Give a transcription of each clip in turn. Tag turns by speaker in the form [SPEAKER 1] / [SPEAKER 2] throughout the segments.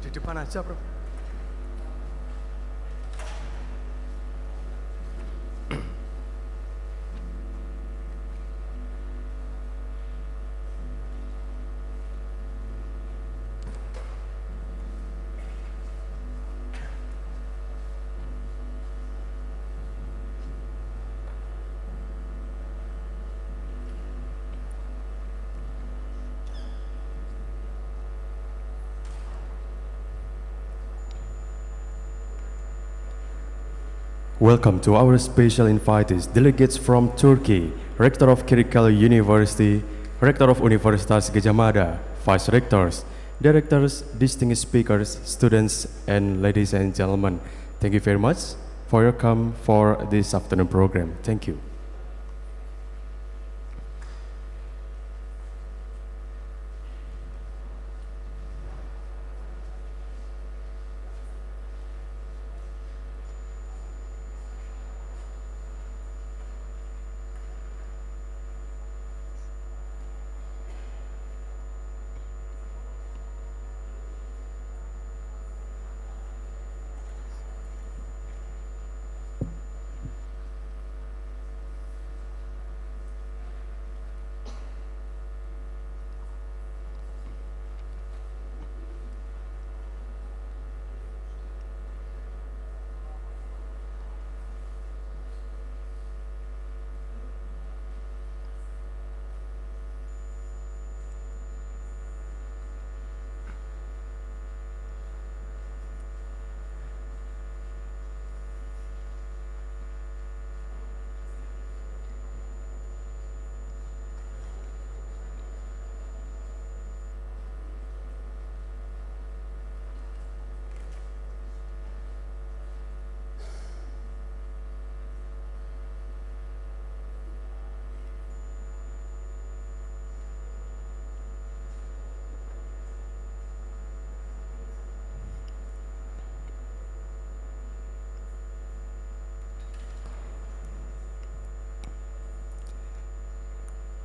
[SPEAKER 1] Di depan aja, Bro. Welcome to our special invitees, delegates from Turkey, Rector of Critical University, Rector of Universitas Gadjah Mada, Vice Rectors, Directors, distinguished speakers, students, and ladies and gentlemen. Thank you very much for your come for this afternoon program. Thank you.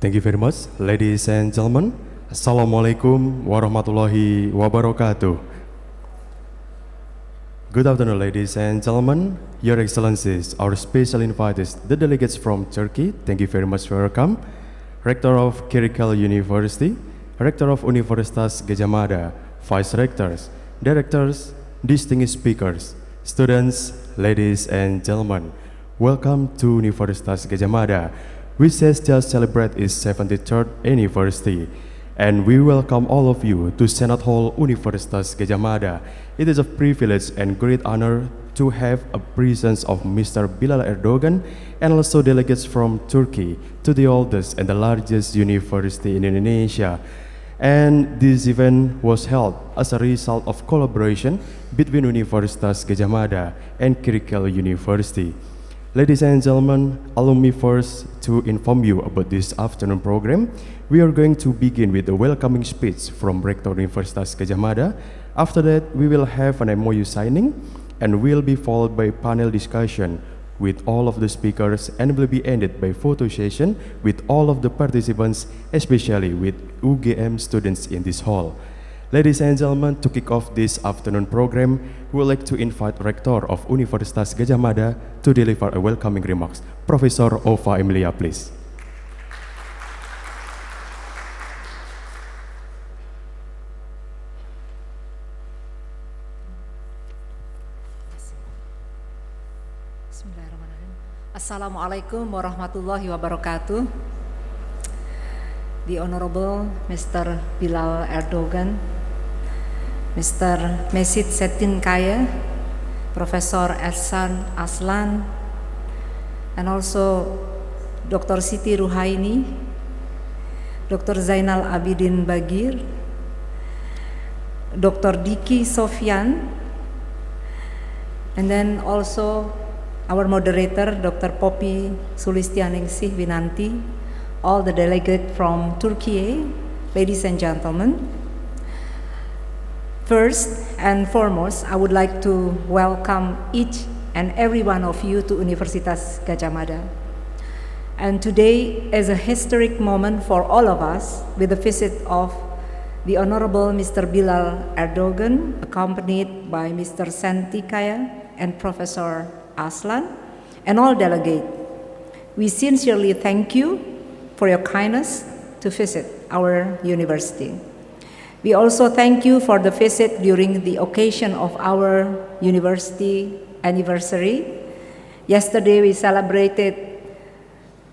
[SPEAKER 1] Thank you very much, ladies and gentlemen. Assalamualaikum warahmatullahi wabarakatuh. Good afternoon, ladies and gentlemen, Your Excellencies, our special invitees, the delegates from Turkey. Thank you very much for your come. Rector of Critical University, Rector of Universitas Gadjah Mada, Vice Rectors, Directors, distinguished speakers, students, ladies and gentlemen. Welcome to Universitas Gadjah Mada, which has just celebrated its 73rd anniversary. And we welcome all of you to Senate Hall Universitas Gadjah Mada. It is a privilege and great honor to have a presence of Mr. Bilal Erdogan and also delegates from Turkey to the oldest and the largest university in Indonesia. And this event was held as a result of collaboration between Universitas Gadjah Mada and Critical University. Ladies and gentlemen, allow me first to inform you about this afternoon program. We are going to begin with a welcoming speech from Rector Universitas Gadjah Mada. After that, we will have an MOU signing and will be followed by panel discussion with all of the speakers and will be ended by photo session with all of the participants, especially with UGM students in this hall. Ladies and gentlemen, to kick off this afternoon program, we would like to invite Rector of Universitas Gadjah Mada to deliver a welcoming remarks. Professor Ova Emilia, please.
[SPEAKER 2] Bismillahirrahmanirrahim. Assalamualaikum warahmatullahi wabarakatuh. The Honorable Mr. Bilal Erdogan, Mr. Mesit Setin Kaya, Professor Ehsan Aslan, and also Dr. Siti Ruhaini, Dr. Zainal Abidin Bagir, Dr. Diki Sofyan, and then also our moderator, Dr. Poppy Sulistianingsih Winanti, all the delegates from Turkey, ladies and gentlemen. First and foremost, I would like to welcome each and every one of you to Universitas Gadjah Mada. And today is a historic moment for all of us with the visit of the Honorable Mr. Bilal Erdogan, accompanied by Mr. Santikaya and Professor Aslan, and all delegates. We sincerely thank you for your kindness to visit our university. We also thank you for the visit during the occasion of our university anniversary. Yesterday we celebrated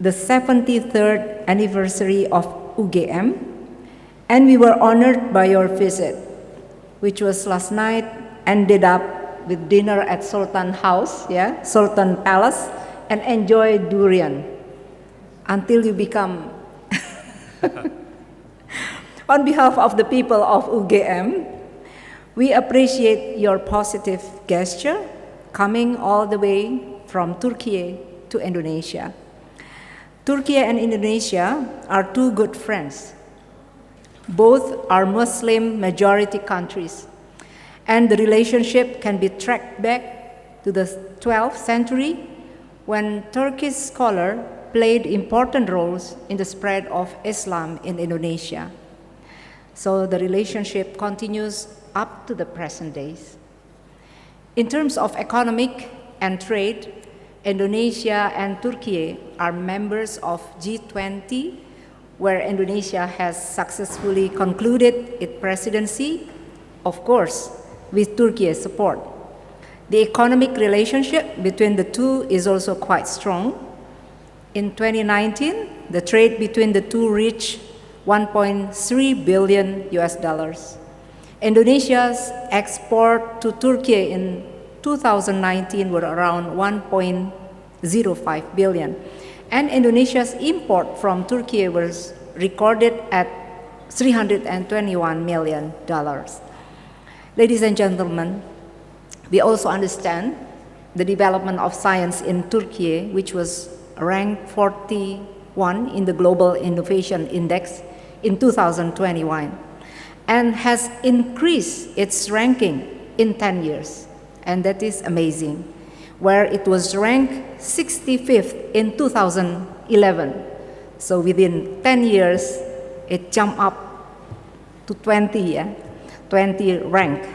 [SPEAKER 2] the 73rd anniversary of UGM, and we were honored by your visit, which was last night, ended up with dinner at Sultan House, Sultan Palace, and enjoy durian until you become. On behalf of the people of UGM, we appreciate your positive gesture coming all the way from Turkey to Indonesia. Turkey and Indonesia are two good friends. Both are Muslim majority countries, and the relationship can be tracked back to the 12th century when Turkish scholars played important roles in the spread of Islam in Indonesia. So the relationship continues up to the present days. In terms of economic and trade, Indonesia and Turkey are members of G20, where Indonesia has successfully concluded its presidency, of course, with Turkey's support. The economic relationship between the two is also quite strong. In 2019, the trade between the two reached $1.3 billion. Indonesia's export to Turkey in 2019 were around 1.05 billion, and Indonesia's import from Turkey was recorded at $321 million. Ladies and gentlemen, we also understand the development of science in Turkey, which was ranked 41 in the Global Innovation Index in 2021, and has increased its ranking in 10 years. And that is amazing, where it was ranked 65th in 2011. So within 10 years, it jumped up to 20 rank.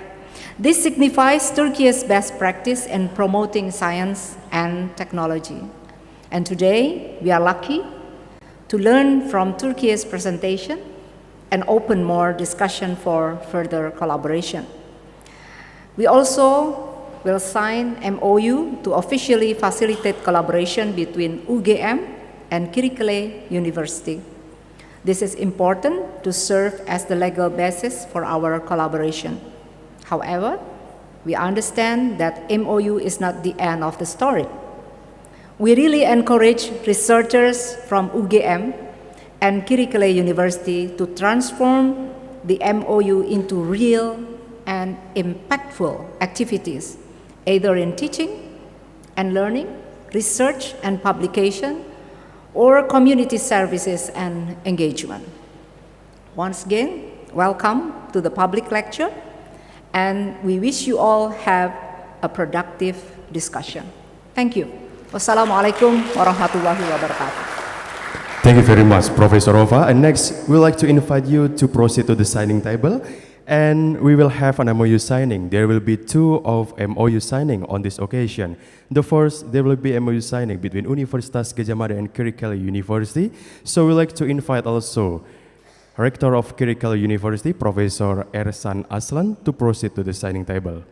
[SPEAKER 2] This signifies Turkey's best practice in promoting science and technology. And today, we are lucky to learn from Turkey's presentation and open more discussion for further collaboration. We also will sign MOU to officially facilitate collaboration between UGM and Kirikale University. This is important to serve as the legal basis for our collaboration. However, we understand that MOU is not the end of the story. We really encourage researchers from UGM and Kirikale University to transform the MOU into real and impactful activities, either in teaching and learning, research and publication, or community services and engagement. Once again, welcome to the public lecture, and we wish you all have a productive discussion. Thank you. Wassalamualaikum warahmatullahi wabarakatuh.
[SPEAKER 1] Thank you very much, Professor Ova. And next, we'd like to invite you to proceed to the signing table. And we will have an MOU signing. There will be two of MOU signing on this occasion. The first, there will be MOU signing between Universitas Gadjah Mada and Kirikale University. So we'd like to invite also Rector of Kirikale University, Professor Ersan Aslan, to proceed to the signing table.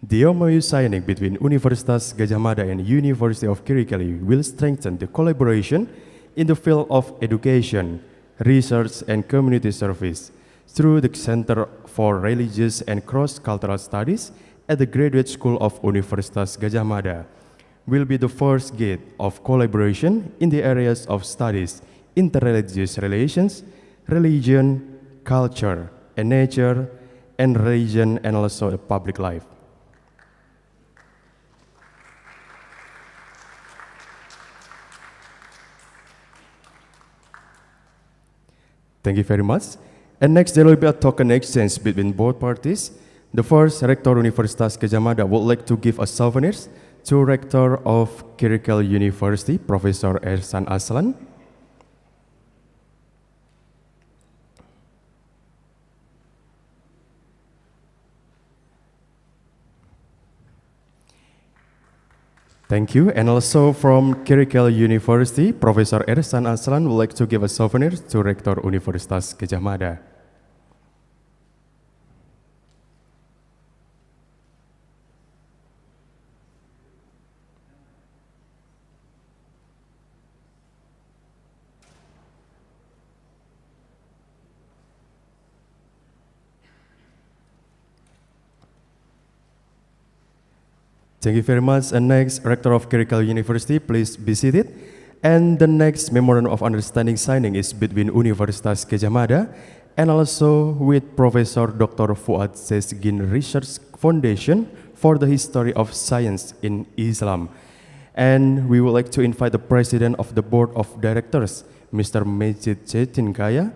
[SPEAKER 1] The MOU signing between Universitas Gadjah Mada and University of Kirikale will strengthen the collaboration in the field of education, research and community service through the Center for Religious and Cross-Cultural Studies at the Graduate School of Universitas Gadjah Mada will be the first gate of collaboration in the areas of studies, interreligious relations, religion, culture, and nature, and religion and also public life. Thank you very much. And next, there will be a token exchange between both parties. The first, Rector Universitas Gadjah Mada would like to give a souvenirs to Rector of Kirikale University, Professor Ersan Aslan. Thank you. And also from Kirikal University, Professor Ersan Aslan would like to give a souvenir to Rektor Universitas Gadjah Mada. Thank you very much. And next, Rector of Kirikal University, please be seated. And the next Memorandum of Understanding signing is between Universitas Gadjah Mada and also with Professor Dr. Fuad Sezgin Research Foundation for the History of Science in Islam. And we would like to invite the President of the Board of Directors, Mr. Mejid Cetinkaya,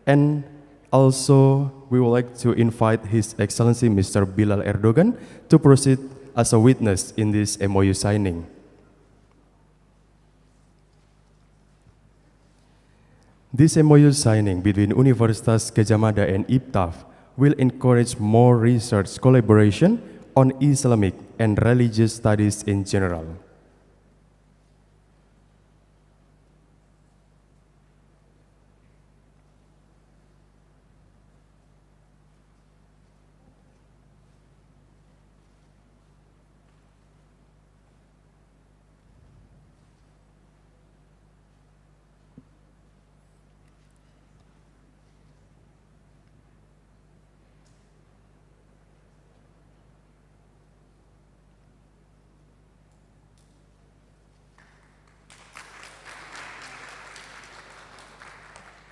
[SPEAKER 1] and also we would like to invite His Excellency Mr. Bilal Erdogan to proceed as a witness in this MOU signing. This MOU signing between Universitas Gadjah Mada and IPTAF will encourage more research collaboration on Islamic and religious studies in general.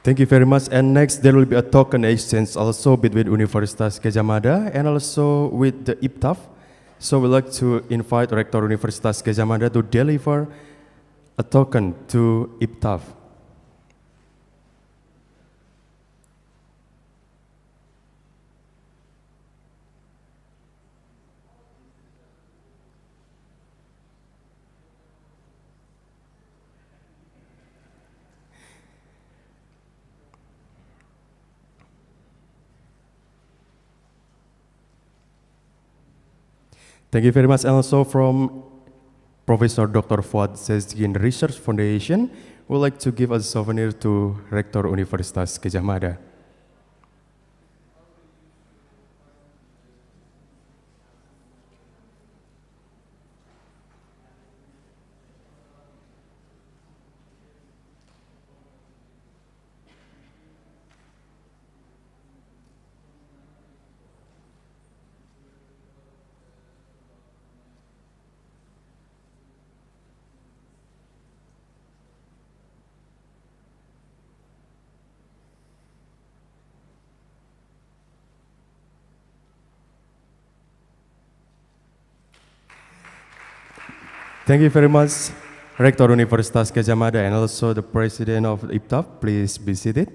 [SPEAKER 1] Thank you very much. And next, there will be a token exchange also between Universitas Gadjah Mada and also with the IPTAF. So we'd like to invite Rector Universitas Gadjah Mada to deliver a token to IPTAF. Thank you very much. And also from Professor Dr. Fuad Sezgin Research Foundation, we'd like to give a souvenir to Rector Universitas Gadjah Mada. Thank you very much, Rector Universitas Gadjah Mada and also the President of IPTAF. Please be seated.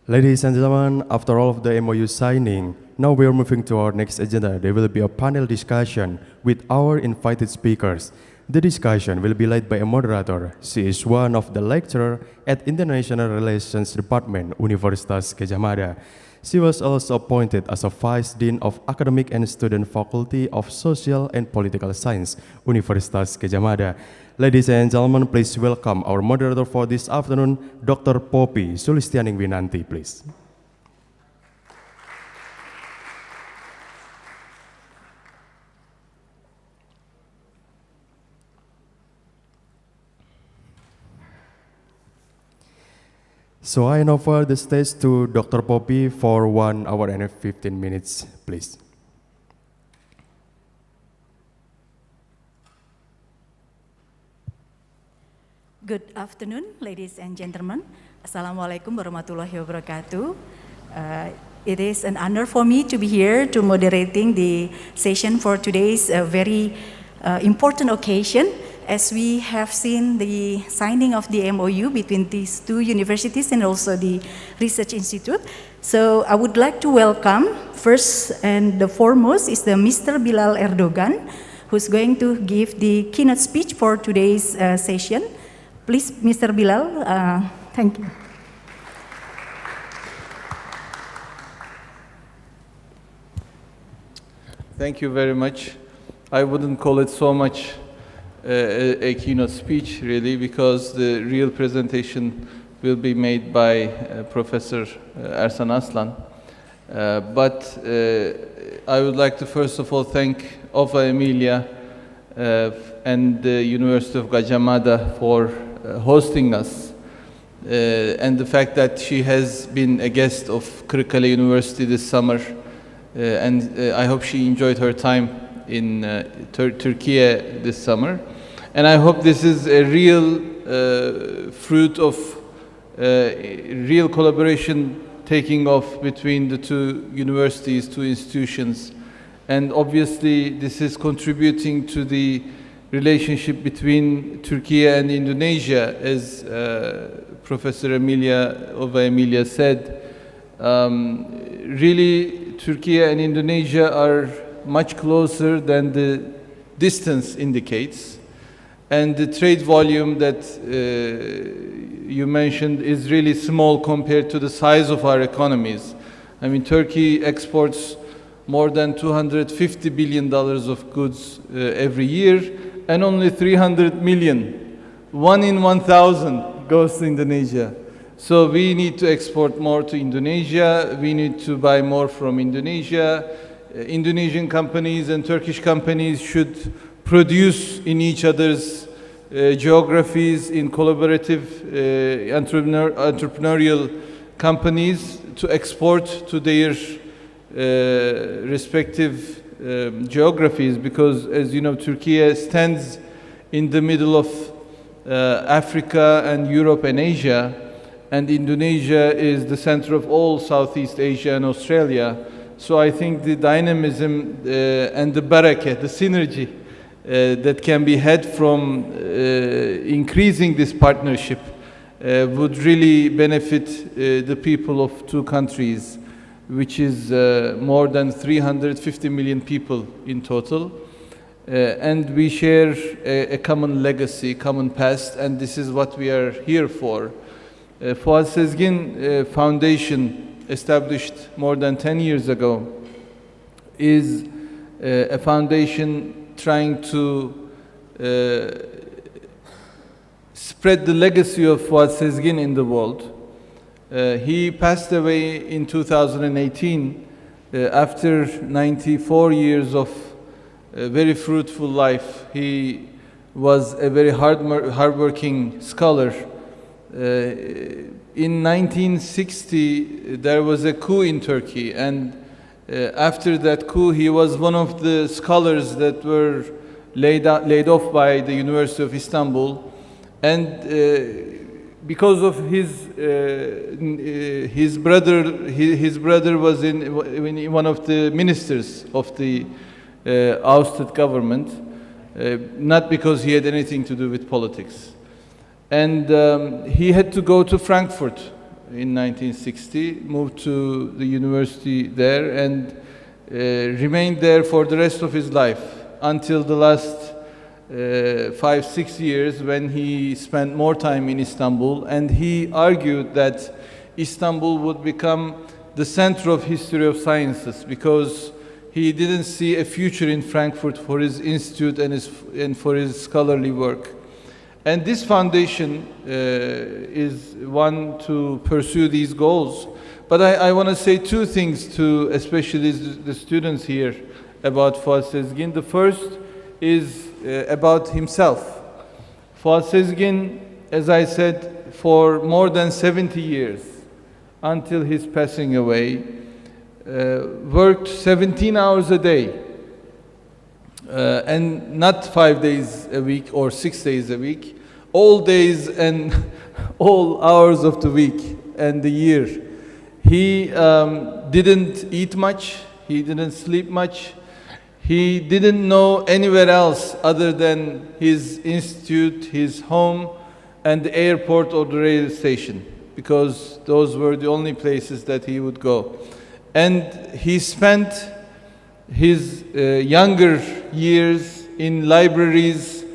[SPEAKER 1] Ladies and gentlemen, after all of the MOU signing, now we are moving to our next agenda. There will be a panel discussion with our invited speakers. The discussion will be led by a moderator. She is one of the lecturers at International Relations Department, Universitas Gadjah Mada. She was also appointed as a Vice Dean of Academic and Student Faculty of Social and Political Science, Universitas Gadjah Mada. Ladies and gentlemen, please welcome our moderator for this afternoon, Dr. Poppy Sulistianing Winanti, please. So I hand over the stage to Dr. Poppy for 1 hour and 15 minutes, please.
[SPEAKER 3] Good afternoon, ladies and gentlemen. Assalamualaikum warahmatullahi wabarakatuh. It is an honor for me to be here to moderating the session for today's very important occasion, as we have seen the signing of the MOU between these two universities and also the research institute. So I would like to welcome, first and the foremost is the Mr. Bilal Erdogan, who's going to give the keynote speech for today's session. Please, Mr. Bilal, thank you.
[SPEAKER 4] Thank you very much. I wouldn't call it so much a keynote speech, really, because the real presentation will be made by Professor Ersan Aslan. But I would like to first of all thank Ofa Emilia and the University of Gajah Mada for hosting us, and the fact that she has been a guest of Kırıkkale University this summer, and I hope she enjoyed her time in Turkey this summer. And I hope this is a real fruit of real collaboration taking off between the two universities, two institutions. And obviously this is contributing to the relationship between Turkey and Indonesia, as Professor Ova Emilia said. Really, Turkey and Indonesia are much closer than the distance indicates. And the trade volume that you mentioned is really small compared to the size of our economies. I mean, Turkey exports more than $250 billion of goods every year, and only 300 million, 1 in 1,000, goes to Indonesia. So we need to export more to Indonesia, we need to buy more from Indonesia. Indonesian companies and Turkish companies should produce in each other's geographies, in collaborative entrepreneurial companies to export to their respective geographies, because as you know, Turkey stands in the middle of Africa and Europe and Asia, and Indonesia is the center of all Southeast Asia and Australia. So I think the dynamism and the barakah, the synergy that can be had from increasing this partnership would really benefit the people of two countries, which is more than 350 million people in total. And we share a common legacy, common past, and this is what we are here for. Fuat Sezgin Foundation, established more than 10 years ago, is a foundation trying to spread the legacy of Fuat Sezgin in the world. He passed away in 2018 after 94 years of a very fruitful life. He was a very hardworking scholar. In 1960, there was a coup in Turkey, and after that coup, he was one of the scholars that were laid off by the University of Istanbul, and because of his brother was in one of the ministers of the ousted government, not because he had anything to do with politics. And he had to go to Frankfurt in 1960, moved to the university there, and remained there for the rest of his life until the last 5-6 years, when he spent more time in Istanbul, and he argued that Istanbul would become the center of history of sciences, because he didn't see a future in Frankfurt for his institute and for his scholarly work. And this foundation is one to pursue these goals. But I want to say two things to especially the students here about Fuat Sezgin. The first is about himself. Fuat Sezgin, as I said, for more than 70 years, until his passing away, worked 17 hours a day, and not 5 days a week or 6 days a week, all days and all hours of the week and the year. He didn't eat much, he didn't sleep much, he didn't know anywhere else other than his institute, his home, and the airport or the rail station, because those were the only places that he would go. And he spent his younger years in libraries,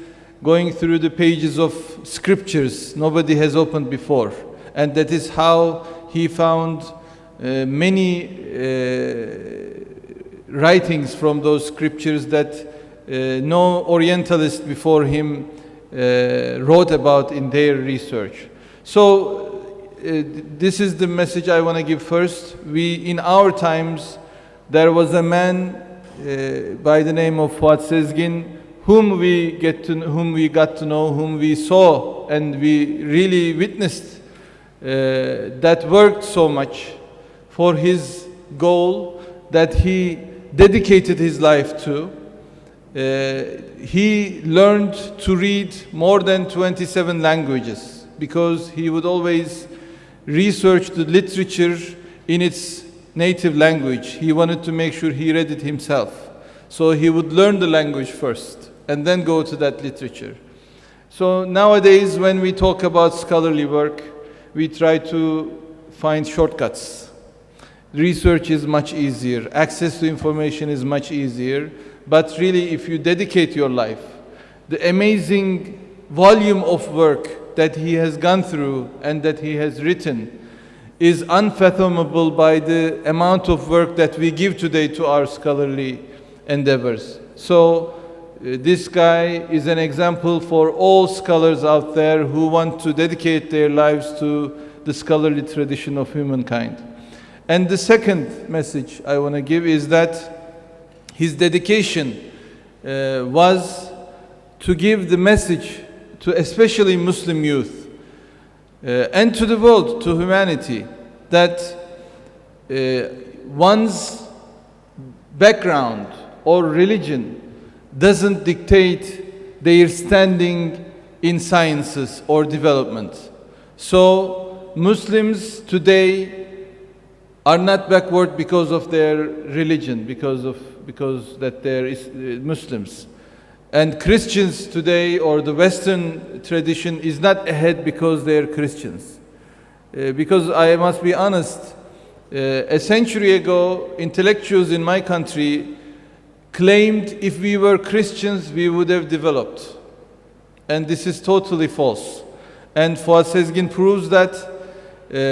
[SPEAKER 4] going through the pages of scriptures nobody has opened before. And that is how he found many writings from those scriptures that no Orientalist before him wrote about in their research. So this is the message I want to give first. In our times, there was a man by the name of Fuat Sezgin, whom we got to know, whom we saw, and we really witnessed that worked so much for his goal that he dedicated his life to. He learned to read more than 27 languages because he would always research the literature in its native language. He wanted to make sure he read it himself. So he would learn the language first and then go to that literature. So nowadays, when we talk about scholarly work, we try to find shortcuts. Research is much easier. Access to information is much easier. But really, if you dedicate your life, the amazing volume of work that he has gone through and that he has written is unfathomable by the amount of work that we give today to our scholarly endeavors. So this guy is an example for all scholars out there who want to dedicate their lives to the scholarly tradition of humankind. And the second message I want to give is that his dedication was to give the message to especially Muslim youth and to the world, to humanity, that one's background or religion doesn't dictate their standing in sciences or development. So Muslims today are not backward because of their religion, because that they're Muslims. And Christians today, or the Western tradition, is not ahead because they're Christians. Because I must be honest, a century ago, intellectuals in my country claimed if we were Christians, we would have developed. And this is totally false. And Fuat Sezgin proves that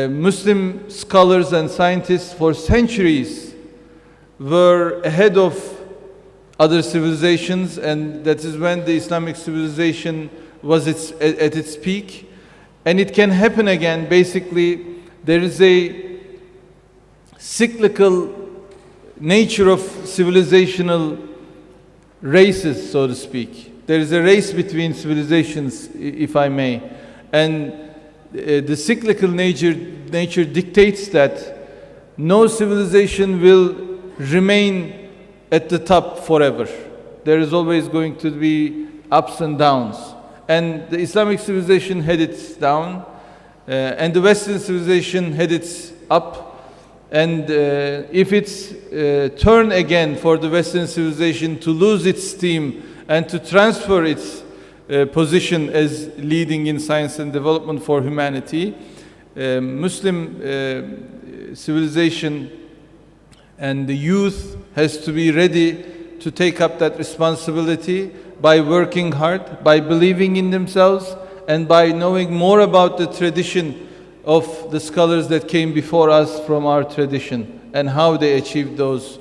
[SPEAKER 4] Muslim scholars and scientists for centuries were ahead of other civilizations, and that is when the Islamic civilization was at its peak. And it can happen again. Basically, there is a cyclical nature of civilizational races, so to speak. There is a race between civilizations, if I may. And the cyclical nature dictates that no civilization will remain at the top forever. There is always going to be ups and downs. And the Islamic civilization had its down, and the Western civilization had its up. And if it's turn again for the Western civilization to lose its steam and to transfer its position as leading in science and development for humanity, Muslim civilization and the youth has to be ready to take up that responsibility by working hard, by believing in themselves, and by knowing more about the tradition of the scholars that came before us from our tradition and how they achieved those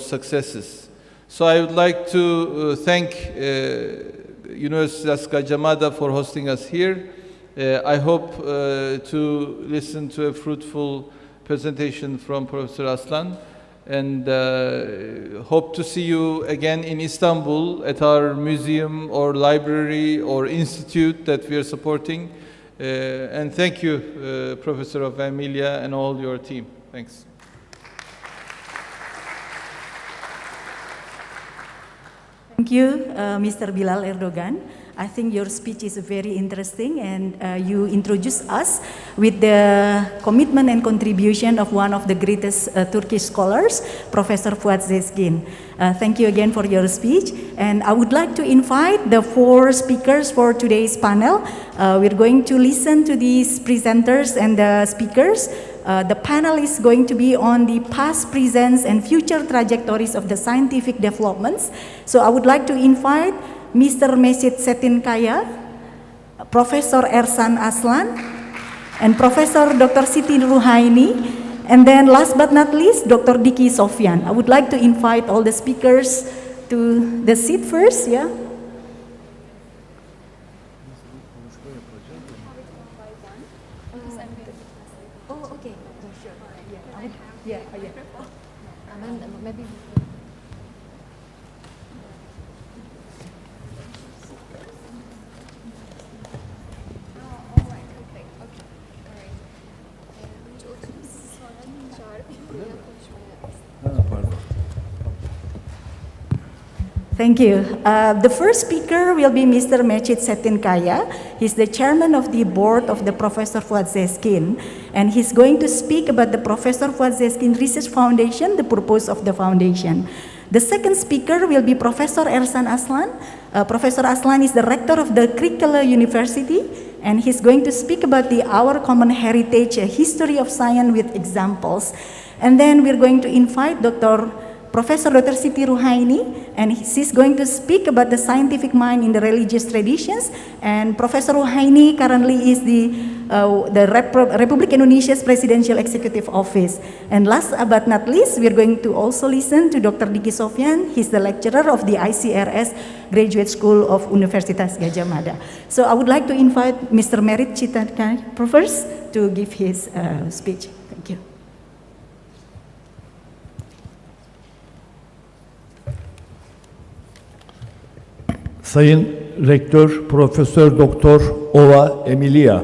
[SPEAKER 4] successes. So I would like to thank University Gajah Mada for hosting us here. I hope to listen to a fruitful presentation from Professor Aslan, and hope to see you again in Istanbul at our museum or library or institute that we are supporting. And thank you, Professor of Emilia, and all your team. Thanks.
[SPEAKER 3] Thank you, Mr. Bilal Erdogan. I think your speech is very interesting, and you introduced us with the commitment and contribution of one of the greatest Turkish scholars, Professor Fuat Sezgin. Thank you again for your speech, and I would like to invite the 4 speakers for today's panel. We're going to listen to these presenters and the speakers. The panel is going to be on the past, present, and future trajectories of the scientific developments. So I would like to invite Mr. Mesit Setinkaya, Professor Ersan Aslan, and Professor Dr. Siti Ruhaini And then last but not least, Dr. Diki Sofyan. I would like to invite all the speakers to the seat first, yeah?
[SPEAKER 5] Oh, okay. Sure.
[SPEAKER 3] Yeah.
[SPEAKER 5] And then maybe.
[SPEAKER 3] Thank you. The first speaker will be Mr. Mecit Setinkaya. He's the chairman of the board of the Professor Fuad Zeskin, and he's going to speak about the Professor Fuad Zeskin Research Foundation, the purpose of the foundation. The second speaker will be Professor Ersan Aslan. Professor Aslan is the rector of the Kirikala University, and he's going to speak about our common heritage, a history of science with examples. And then we're going to invite Professor Dr. Siti Ruhaini, and she's going to speak about the scientific mind in the religious traditions. And Professor Ruhaini currently is the Republic Indonesia's Presidential Executive Office. And last but not least, we're going to also listen to Dr. Diki Sofyan. He's the lecturer of the ICRS Graduate School of Universitas Gadjah Mada. So I would like to invite Mr. Merit Chitankai first to give his speech. Thank you.
[SPEAKER 6] Sayın Rektör Profesör Doktor Ova Emilia,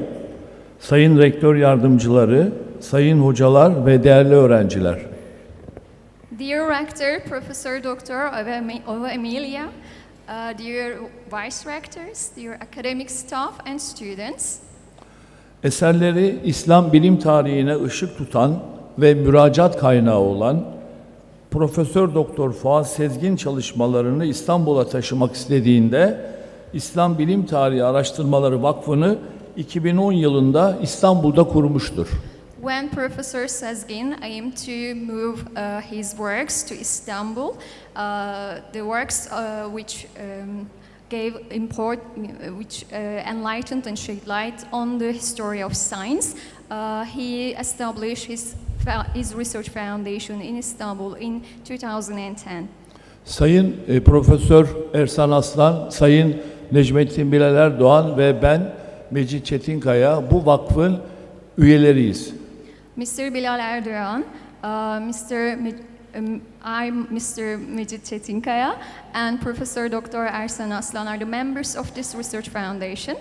[SPEAKER 6] Sayın Rektör Yardımcıları, Sayın Hocalar ve değerli öğrenciler.
[SPEAKER 7] Dear Rector, Professor Dr. Ova Emilia, dear Vice Rectors, dear academic staff and students.
[SPEAKER 6] Eserleri İslam bilim tarihine ışık tutan ve müracaat kaynağı olan Profesör Doktor Fuad Sezgin çalışmalarını İstanbul'a taşımak istediğinde İslam Bilim Tarihi Araştırmaları Vakfı'nı 2010 yılında İstanbul'da kurmuştur.
[SPEAKER 7] When Professor Sezgin aimed to move his works to Istanbul, the works which enlightened and shed light on the history of science, he established his research foundation in Istanbul in 2010.
[SPEAKER 6] Sayın Profesör Ersan Aslan, Sayın Necmettin Bilal Erdoğan ve ben Mecit Çetinkaya bu vakfın üyeleriyiz.
[SPEAKER 7] Mr. Bilal Erdoğan, I'm Mr. Mecit Çetinkaya, and Professor Dr. Ersan Aslan are the members of this research foundation.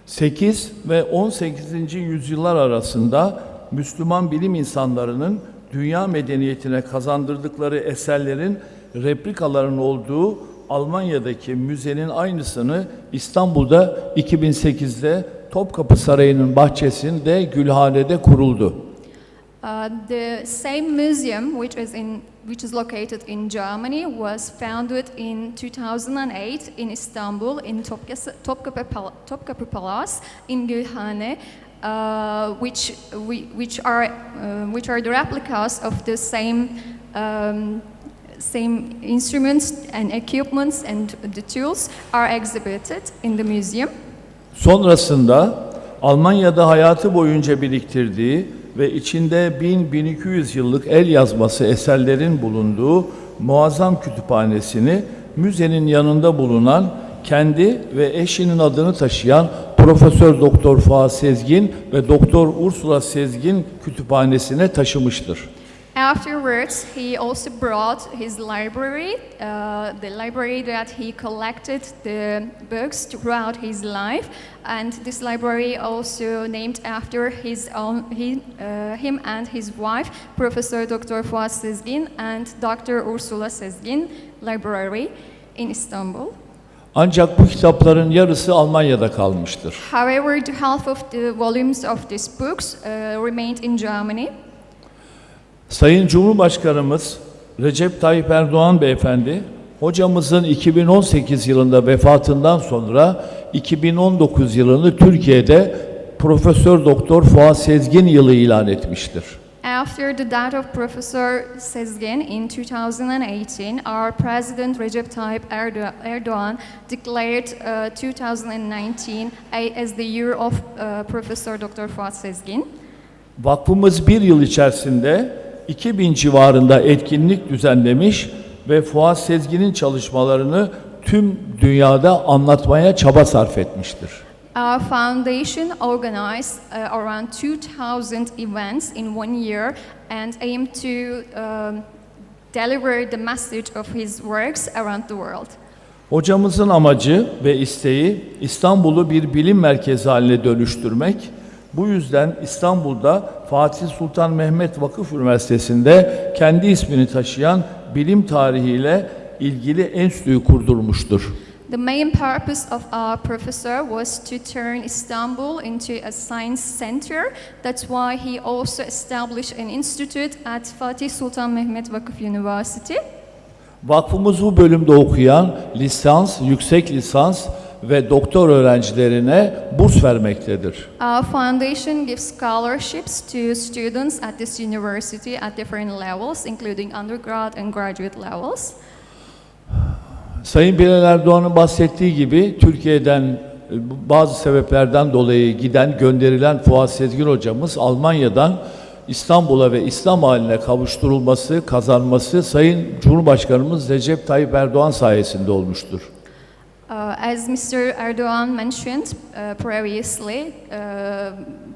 [SPEAKER 6] 8 ve 18. yüzyıllar arasında Müslüman bilim insanlarının dünya medeniyetine kazandırdıkları eserlerin replikalarının olduğu Almanya'daki müzenin aynısını İstanbul'da 2008'de Topkapı Sarayı'nın bahçesinde Gülhane'de kuruldu.
[SPEAKER 7] The same museum, which is located in Germany, was founded in 2008 in Istanbul in Topkapı Palace in Gülhane, which are the replicas of the same instruments and equipments and the tools are exhibited in the museum.
[SPEAKER 6] Sonrasında Almanya'da hayatı boyunca biriktirdiği ve içinde 1000-1200 yıllık el yazması eserlerin bulunduğu muazzam kütüphanesini müzenin yanında bulunan kendi ve eşinin adını taşıyan Profesör Doktor Fuad Sezgin ve Doktor Ursula Sezgin kütüphanesine taşımıştır.
[SPEAKER 7] Afterwards, he also brought his library, the library that he collected the books throughout his life, and this library also named after him and his wife, Professor Dr. Fuad Sezgin and Dr. Ursula Sezgin Library in Istanbul.
[SPEAKER 6] Ancak bu kitapların yarısı Almanya'da kalmıştır.
[SPEAKER 7] However, the half of the volumes of these books remained in Germany.
[SPEAKER 6] Sayın Cumhurbaşkanımız Recep Tayyip Erdoğan Beyefendi, hocamızın 2018 yılında vefatından sonra 2019 yılını Türkiye'de Profesör Doktor Fuad Sezgin yılı ilan etmiştir.
[SPEAKER 7] After the death of Professor Sezgin in 2018, our President Recep Tayyip Erdoğan declared 2019 as the year of Professor Dr. Fuad Sezgin.
[SPEAKER 6] Vakfımız bir yıl içerisinde 2000 civarında etkinlik düzenlemiş ve Fuat Sezgin'in çalışmalarını tüm dünyada anlatmaya çaba sarf etmiştir.
[SPEAKER 7] Our foundation organized around 2,000 events in 1 year and aimed to deliver the message of his works around the world.
[SPEAKER 6] Hocamızın amacı ve isteği İstanbul'u bir bilim merkezi haline dönüştürmek. Bu yüzden İstanbul'da Fatih Sultan Mehmet Vakıf Üniversitesi'nde kendi ismini taşıyan bilim tarihiyle ilgili enstitüyü kurdurmuştur.
[SPEAKER 7] The main purpose of our professor was to turn Istanbul into a science center. That's why he also established an institute at Fatih Sultan Mehmet Vakıf University.
[SPEAKER 6] Vakfımız bu bölümde okuyan lisans, yüksek lisans ve doktor öğrencilerine burs vermektedir.
[SPEAKER 7] Our foundation gives scholarships to students at this university at different levels, including undergrad and graduate levels.
[SPEAKER 6] Sayın Bilal Erdoğan'ın bahsettiği gibi Türkiye'den bazı sebeplerden dolayı gönderilen Fuat Sezgin hocamız Almanya'dan İstanbul'a ve İslam haline kavuşturulması, kazanması Sayın Cumhurbaşkanımız Recep Tayyip Erdoğan sayesinde olmuştur.
[SPEAKER 7] As Mr. Erdogan mentioned previously,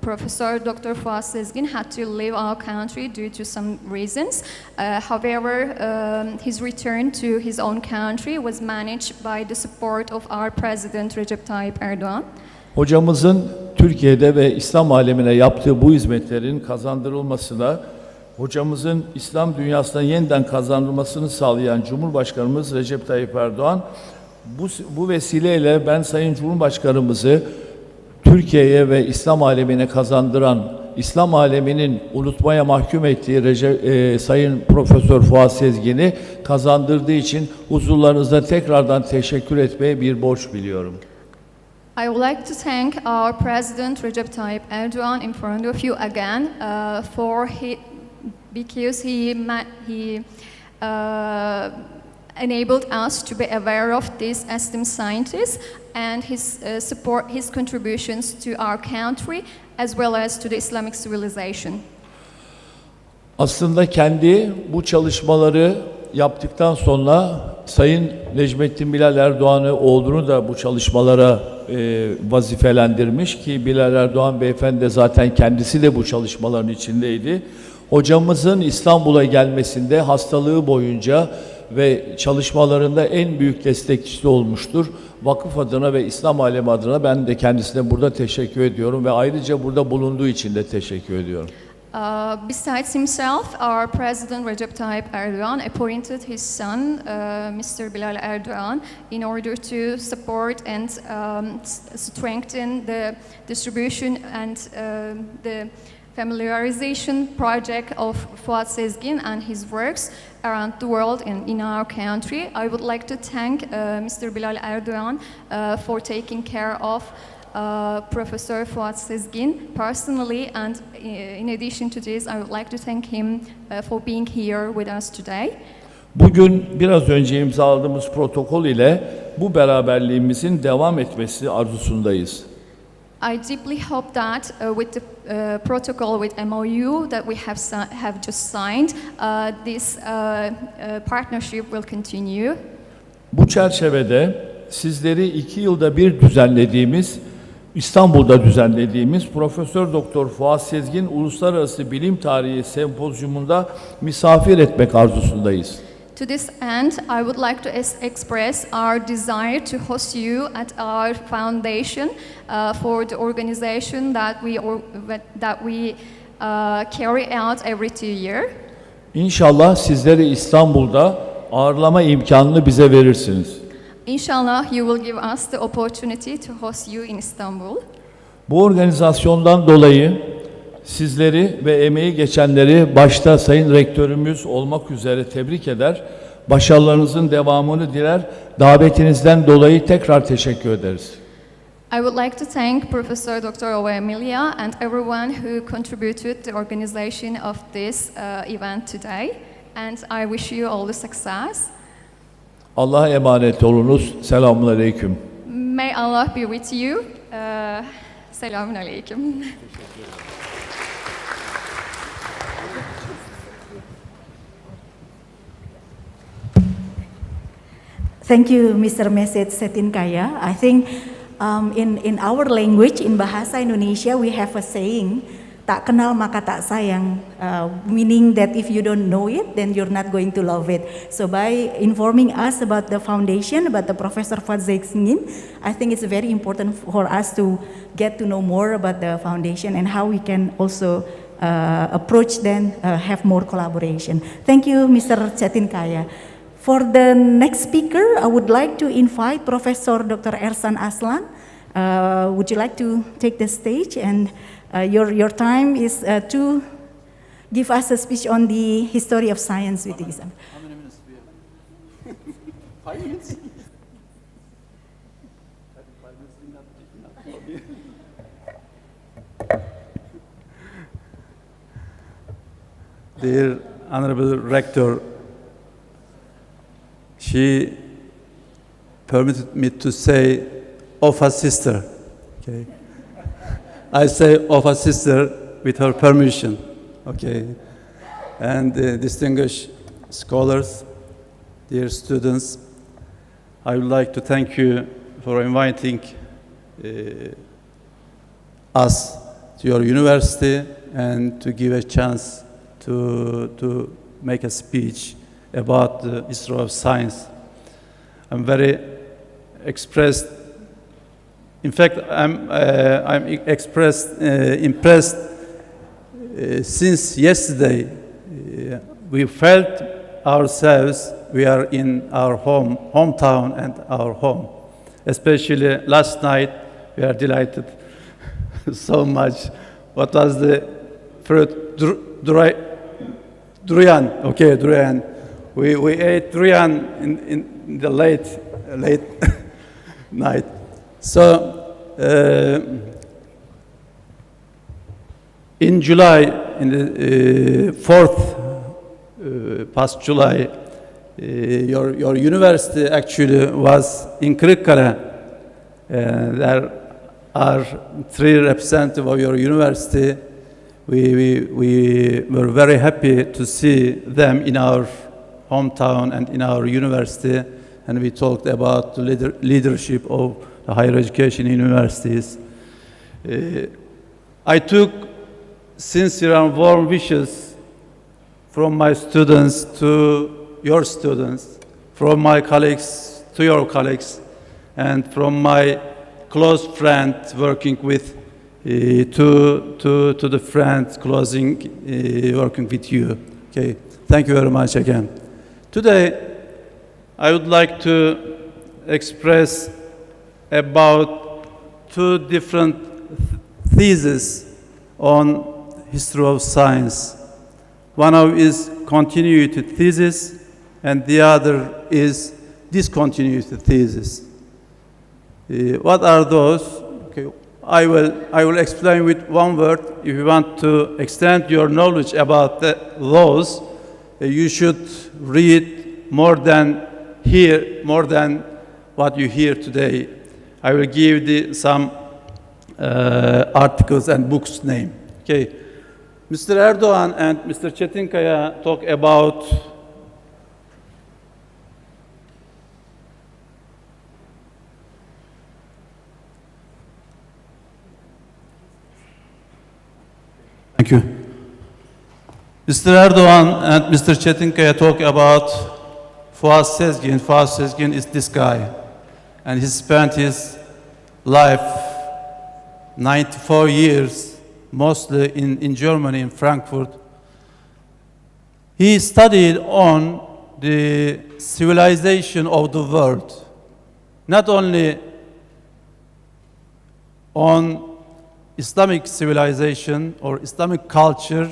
[SPEAKER 7] Professor Dr. Fuat Sezgin had to leave our country due to some reasons. However, his return to his own country was managed by the support of our President Recep Tayyip Erdogan.
[SPEAKER 6] Hocamızın Türkiye'de ve İslam alemine yaptığı bu hizmetlerin kazandırılmasına, hocamızın İslam dünyasına yeniden kazandırılmasını sağlayan Cumhurbaşkanımız Recep Tayyip Erdoğan, bu vesileyle ben Sayın Cumhurbaşkanımızı Türkiye'ye ve İslam alemine kazandıran, İslam aleminin unutmaya mahkum ettiği Sayın Profesör Fuat Sezgin'i kazandırdığı için huzurlarınızda tekrardan teşekkür etmeye bir borç biliyorum.
[SPEAKER 7] I would like to thank our President Recep Tayyip Erdogan in front of you again because he enabled us to be aware of these esteemed scientists and his contributions to our country as well as to the Islamic civilization.
[SPEAKER 6] Aslında kendi bu çalışmaları yaptıktan sonra Sayın Necmettin Bilal Erdoğan'ı oğlunu da bu çalışmalara vazifelendirmiş ki Bilal Erdoğan beyefendi de zaten kendisi de bu çalışmaların içindeydi. Hocamızın İstanbul'a gelmesinde hastalığı boyunca ve çalışmalarında en büyük destekçisi olmuştur. Vakıf adına ve İslam alemi adına ben de kendisine burada teşekkür ediyorum ve ayrıca burada bulunduğu için de teşekkür ediyorum.
[SPEAKER 7] Besides himself, our President Recep Tayyip Erdogan appointed his son, Mr. Bilal Erdogan, in order to support and strengthen the distribution and the familiarization project of Fuat Sezgin and his works around the world and in our country. I would like to thank Mr. Bilal Erdogan for taking care of Professor Fuat Sezgin personally, and in addition to this, I would like to thank him for being here with us today.
[SPEAKER 6] Bugün biraz önce imzaladığımız protokol ile bu beraberliğimizin devam etmesi arzusundayız.
[SPEAKER 7] I deeply hope that with the protocol with MOU that we have just signed, this partnership will continue.
[SPEAKER 6] Bu çerçevede sizleri 2 yılda bir İstanbul'da düzenlediğimiz Profesör Doktor Fuat Sezgin Uluslararası Bilim Tarihi Sempozyumunda misafir etmek arzusundayız.
[SPEAKER 7] To this end, I would like to express our desire to host you at our foundation for the organization that we carry out every 2 years.
[SPEAKER 6] İnşallah sizleri İstanbul'da ağırlama imkanını bize verirsiniz.
[SPEAKER 7] Inshallah, you will give us the opportunity to host you in Istanbul.
[SPEAKER 6] Bu organizasyondan dolayı sizleri ve emeği geçenleri başta Sayın Rektörümüz olmak üzere tebrik eder, başarılarınızın devamını diler, davetinizden dolayı tekrar teşekkür ederiz.
[SPEAKER 7] I would like to thank Professor Dr. Ova Emilia and everyone who contributed the organization of this event today, and I wish you all the success.
[SPEAKER 6] Allah'a emanet olunuz. Selamun aleyküm.
[SPEAKER 7] May Allah be with you. Selamun aleyküm.
[SPEAKER 3] Thank you, Mr. Meset Setinkaya. I think in our language, in Bahasa Indonesia, we have a saying, tak kenal maka tak sayang, meaning that if you don't know it, then you're not going to love it. So by informing us about the foundation, about the Professor Fadzegin, I think it's very important for us to get to know more about the foundation and how we can also approach them, have more collaboration. Thank you, Mr. Setinkaya. For the next speaker, I would like to invite Professor Dr. Ersan Aslan. Would you like to take the stage? And your time is to give us a speech on the history of science with example.
[SPEAKER 4] How many minutes do we have? 5 minutes?
[SPEAKER 8] Dear Honorable Rector, she permitted me to say of a sister. Okay. I say of a sister with her permission. Okay. And distinguished scholars, dear students, I would like to thank you for inviting us to your university and to give a chance to make a speech about the history of science. I'm very impressed. Impressed since yesterday. We felt ourselves we are in our hometown and our home. Especially last night, we are delighted so much. What was the fruit? Durian. Okay, durian. We ate durian in the late night. So in July, in the 4th past July, your university actually was in Kırıkkale. There are 3 representatives of your university. We were very happy to see them in our hometown and in our university, and we talked about the leadership of the higher education universities. I took sincere and warm wishes from my students to your students, from my colleagues to your colleagues, and from my close friend working with to the friends working with you. Okay, thank you very much again. Today, I would like to express about 2 different theses on history of science. One of is continuity thesis, and the other is discontinuity thesis. What are those? Okay. I will explain with one word. If you want to extend your knowledge about those, you should read more than what you hear today. I will give some articles and books name. Okay, Mr. Erdogan and Mr. Çetinkaya talk about Thank you. Mr. Erdogan and Mr. Çetinkaya talk about Fuat Sezgin. Fuat Sezgin is this guy, and he spent his life 94 years, mostly in Germany, in Frankfurt. He studied on the civilization of the world, not only on Islamic civilization or Islamic culture,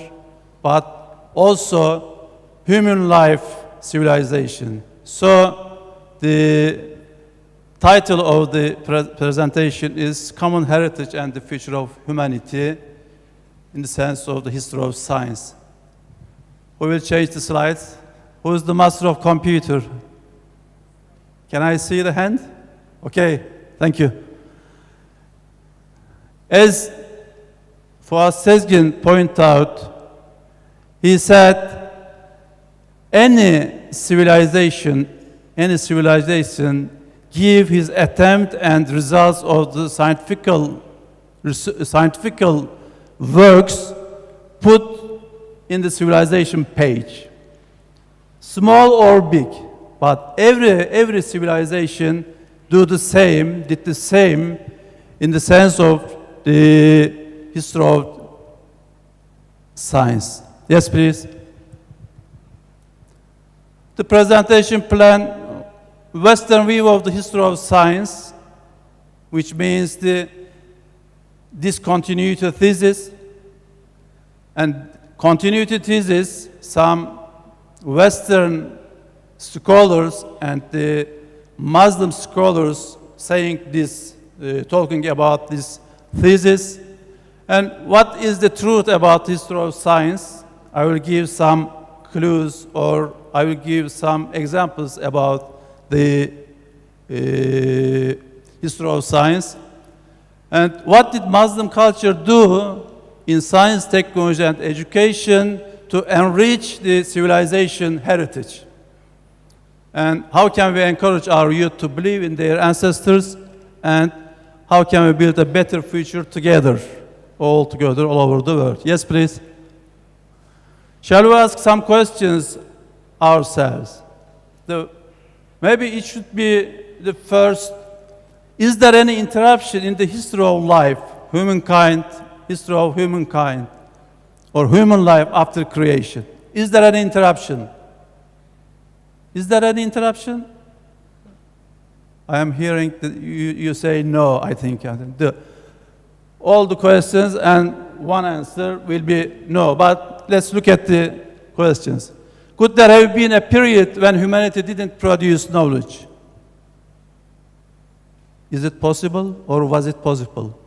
[SPEAKER 8] but also human life civilization. So the title of the presentation is Common Heritage and the Future of Humanity in the sense of the history of science. We will change the slides. Who is the master of computer? Can I see the hand? Okay, thank you. As Fuat Sezgin pointed out, he said any civilization, any civilization give his attempt and results of the scientific works put in the civilization page. Small or big, but every civilization did the same in the sense of the history of science. Yes, please. The presentation plan, Western view of the history of science, which means the discontinuity thesis. And continuity thesis, some Western scholars and the Muslim scholars saying this, talking about this thesis. And what is the truth about history of science? I will give some clues, or I will give some examples about the history of science. And what did Muslim culture do in science, technology, and education to enrich the civilization heritage? And how can we encourage our youth to believe in their ancestors? And how can we build a better future together, all together, all over the world? Yes, please. Shall we ask some questions ourselves? Maybe it should be the first. Is there any interruption in the history of life, humankind, history of humankind, or human life after creation? Is there any interruption? Is there any interruption? I am hearing that you say no, I think. All the questions and one answer will be no, but let's look at the questions. Could there have been a period when humanity didn't produce knowledge? Is it possible, or was it possible?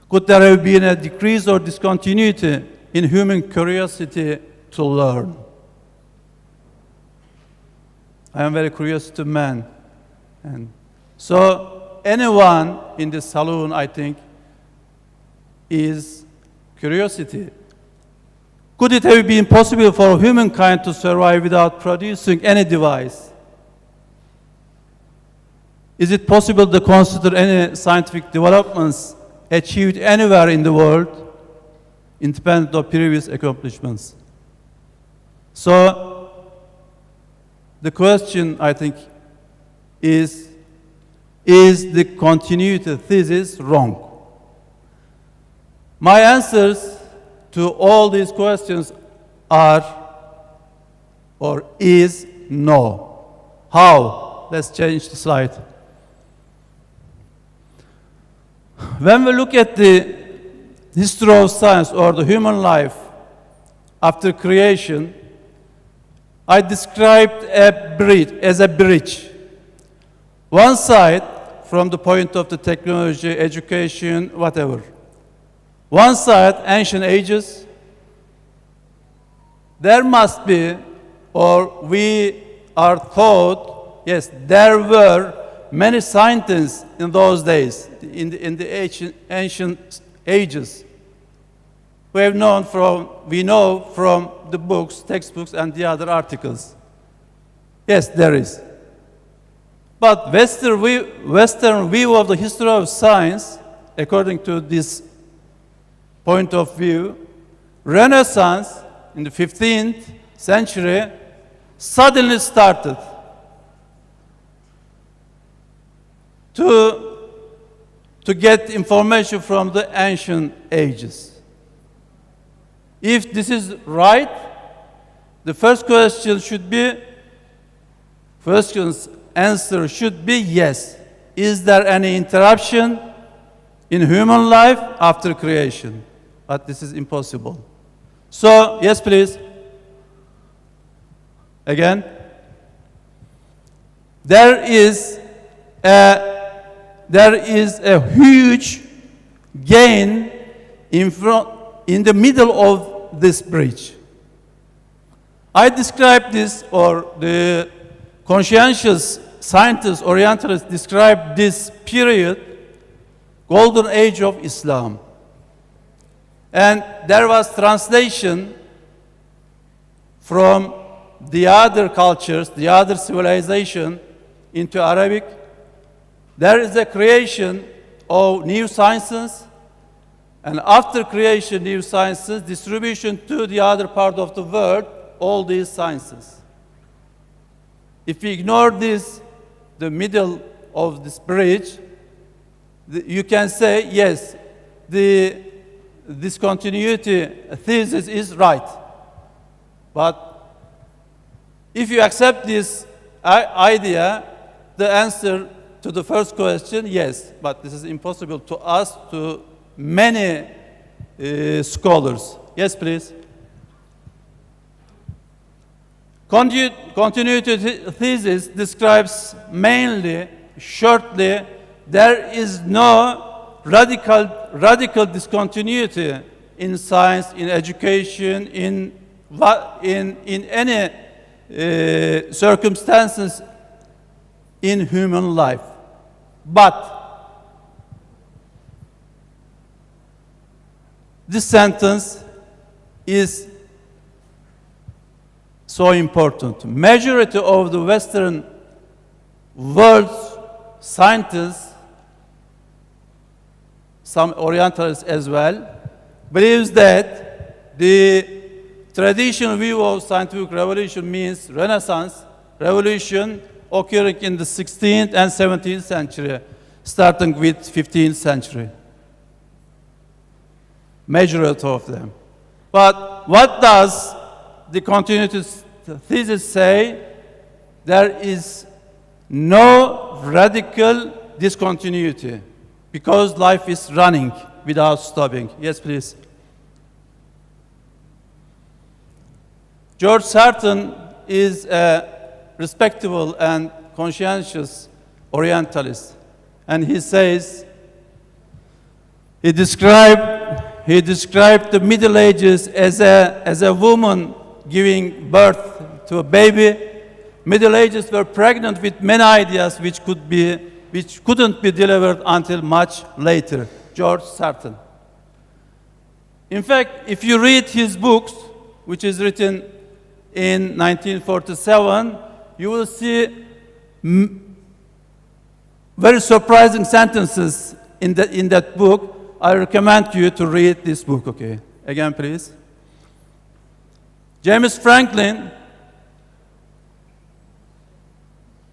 [SPEAKER 8] Could there have been a decrease or discontinuity in human curiosity to learn? I am very curious to man. And so anyone in this saloon, I think, is curiosity. Could it have been possible for humankind to survive without producing any device? Is it possible to consider any scientific developments achieved anywhere in the world, independent of previous accomplishments? So, the question, I think, is the continuity thesis wrong? My answers to all these questions are, or is, no. How? Let's change the slide. When we look at the history of science or the human life after creation, I described a bridge as a bridge. One side, from the point of the technology, education, whatever. One side, ancient ages. There must be, or we are taught, yes, there were many scientists in those days, in the ancient ages. We know from the books, textbooks, and the other articles. Yes, there is. But Western view of the history of science, according to this point of view, Renaissance in the 15th century suddenly started to get information from the ancient ages. If this is right, the first question's answer should be yes. Is there any interruption in human life after creation? But this is impossible. So, yes, please. Again. There is a huge gain in the middle of this bridge. I describe this, or the conscientious scientists, Orientalists describe this period, golden age of Islam. And there was translation from the other cultures, the other civilization into Arabic. There is a creation of new sciences, and after creation new sciences, distribution to the other part of the world, all these sciences. If we ignore this, the middle of this bridge, you can say, yes, the discontinuity thesis is right. But if you accept this idea, the answer to the first question, yes, but this is impossible to us, to many scholars. Yes, please. Continuity thesis describes mainly, shortly, there is no radical discontinuity in science, in education, in any circumstances in human life. But this sentence is so important. Majority of the Western world's scientists, some Orientalists as well, believes that the traditional view of scientific revolution means Renaissance revolution occurring in the 16th and 17th century, starting with 15th century. Majority of them. But what does the continuity thesis say? There is no radical discontinuity because life is running without stopping. Yes, please. George Sarton is a respectable and conscientious Orientalist, and he says, he described the Middle Ages as a woman giving birth to a baby. Middle Ages were pregnant with many ideas which couldn't be delivered until much later. George Sarton. In fact, if you read his books, which is written in 1947, you will see very surprising sentences in that book. I recommend you to read this book, okay? Again, please. James Franklin,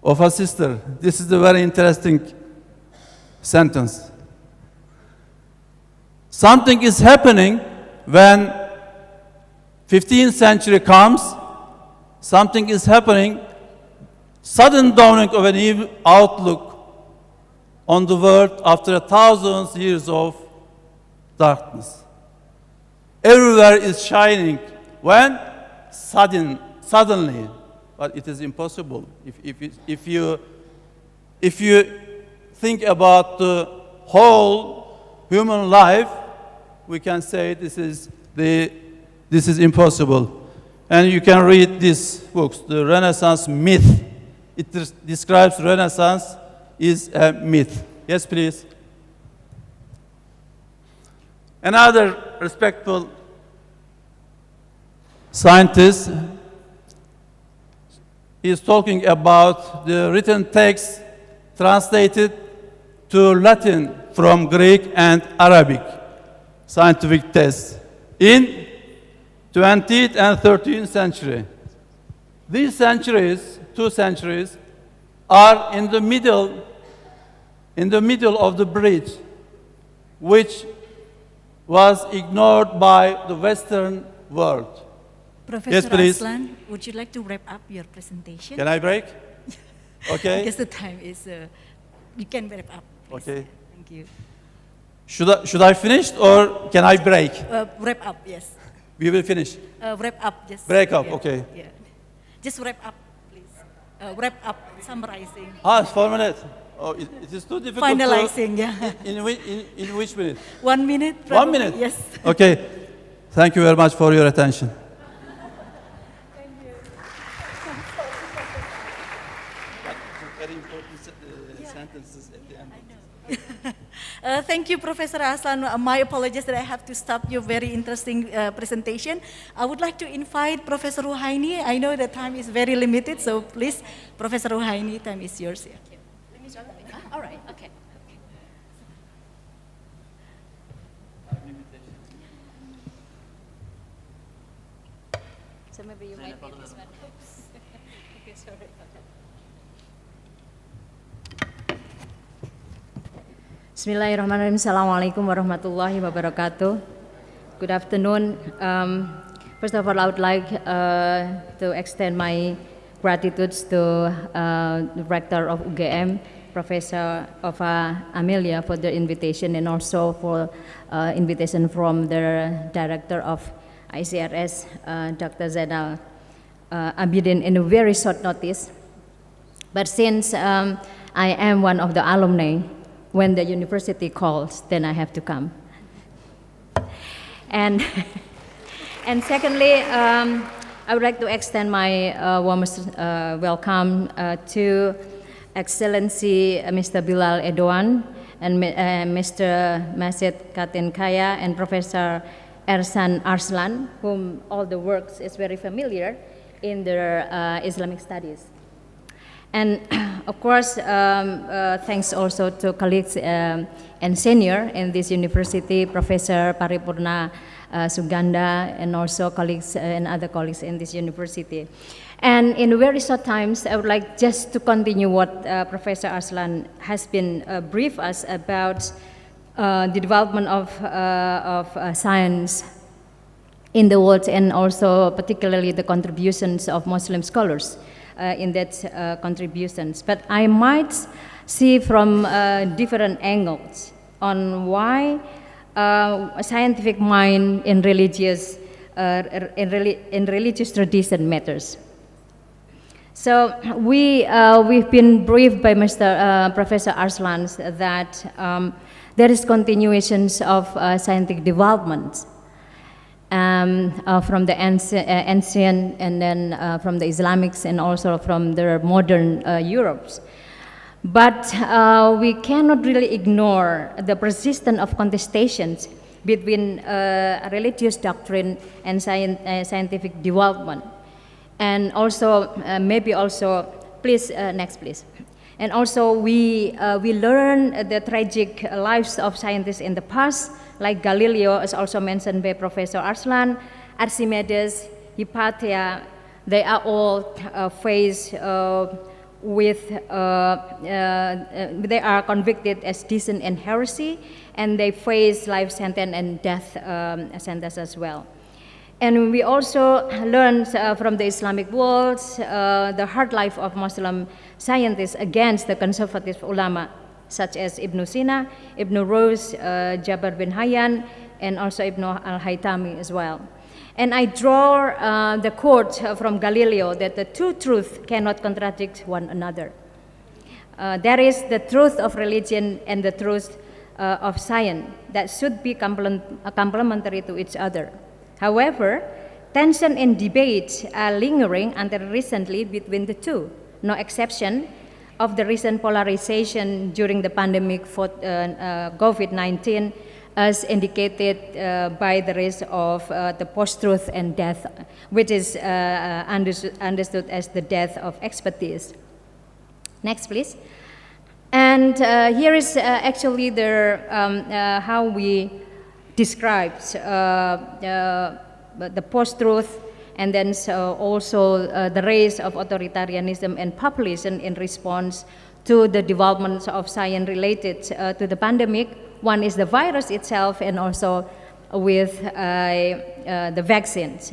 [SPEAKER 8] of a sister. This is a very interesting sentence. Something is happening when 15th century comes. Something is happening. Sudden dawning of a new outlook on the world after 1,000 years of darkness. Everywhere is shining. When? Suddenly. But it is impossible. If you think about the whole human life, we can say this is impossible. And you can read these books, the Renaissance myth. It describes Renaissance is a myth. Yes, please. Another respectful scientist is talking about the written text translated to Latin from Greek and Arabic scientific texts in 20th and 13th century. These centuries, 2 centuries, are in the middle of the bridge, which was ignored by the Western world.
[SPEAKER 3] Professor
[SPEAKER 8] Yes, please.
[SPEAKER 3] Aslan, would you like to wrap up your presentation?
[SPEAKER 8] Can I break? Okay.
[SPEAKER 3] Because the time is, you can wrap up. Please.
[SPEAKER 8] Okay.
[SPEAKER 3] Thank you.
[SPEAKER 8] Should I finish or can I break?
[SPEAKER 3] Wrap up, yes.
[SPEAKER 8] We will finish.
[SPEAKER 3] Wrap up, just.
[SPEAKER 8] Break up,
[SPEAKER 3] yeah,
[SPEAKER 8] okay.
[SPEAKER 3] Yeah. Just wrap up, please. Wrap up, summarizing.
[SPEAKER 8] It's 4 minutes. Oh, it is too difficult.
[SPEAKER 3] Finalizing, yeah.
[SPEAKER 8] In which minute?
[SPEAKER 3] 1 minute.
[SPEAKER 8] 1 minute?
[SPEAKER 3] Yes.
[SPEAKER 8] Okay. Thank you very much for your attention. Very important sentences at the end.
[SPEAKER 3] Thank you, Professor Aslan. My apologies that I have to stop your very interesting presentation. I would like to invite Professor Ruhaini. I know the time is very limited, so please, Professor Ruhaini, time is yours. Yeah.
[SPEAKER 9] Let me start. All right, okay. So maybe you might need this one. Okay, sorry about that. Bismillahirrahmanirrahim. Assalamualaikum warahmatullahi wabarakatuh. Good afternoon. First of all, I would like to extend my gratitude to the rector of UGM, Professor Ova Amelia, for the invitation, and also for invitation from the director of ICRS, Dr. Zainal Abidin, in a very short notice. But since I am one of the alumni, when the university calls, then I have to come. And and secondly, I would like to extend my warmest welcome to Excellency Mr. Bilal Edouan and Mr. Masjid Katin Kaya and Professor Ersan Arslan, whom all the works is very familiar in their Islamic studies. And of course, thanks also to colleagues and senior in this university, Professor Paripurna Suganda, and also colleagues and other colleagues in this university. And in very short times, I would like just to continue what Professor Arslan has been brief us about the development of science in the world, and also particularly the contributions of Muslim scholars in that contributions. But I might see from different angles on why a scientific mind in religious tradition matters. So we've been briefed by Mr. Professor Arslan that there is continuations of scientific development from the ancient and then from the Islamics and also from the modern Europes. But we cannot really ignore the persistence of contestations between religious doctrine and scientific development. And also, maybe also, please, next please. And also we learn the tragic lives of scientists in the past, like Galileo, as also mentioned by Professor Arslan, Archimedes, Hypatia. They are all faced with, they are convicted as treason and heresy, and they face life sentence and death sentence as well. And we also learn from the Islamic world the hard life of Muslim scientists against the conservative ulama, such as Ibn Sina, Ibn Rus, Jabir bin Hayyan, and also Ibn al-Haytami as well. And I draw the quote from Galileo that the two truths cannot contradict one another. There is the truth of religion and the truth of science that should be complementary to each other. However, tension and debate are lingering until recently between the two, no exception of the recent polarization during the pandemic for COVID-19, as indicated by the rise of the post-truth and death, which is understood as the death of expertise. Next, please. And here is actually the how we describe the post-truth, and then also the rise of authoritarianism and populism in response to the developments of science related to the pandemic. One is the virus itself, and also with the vaccines.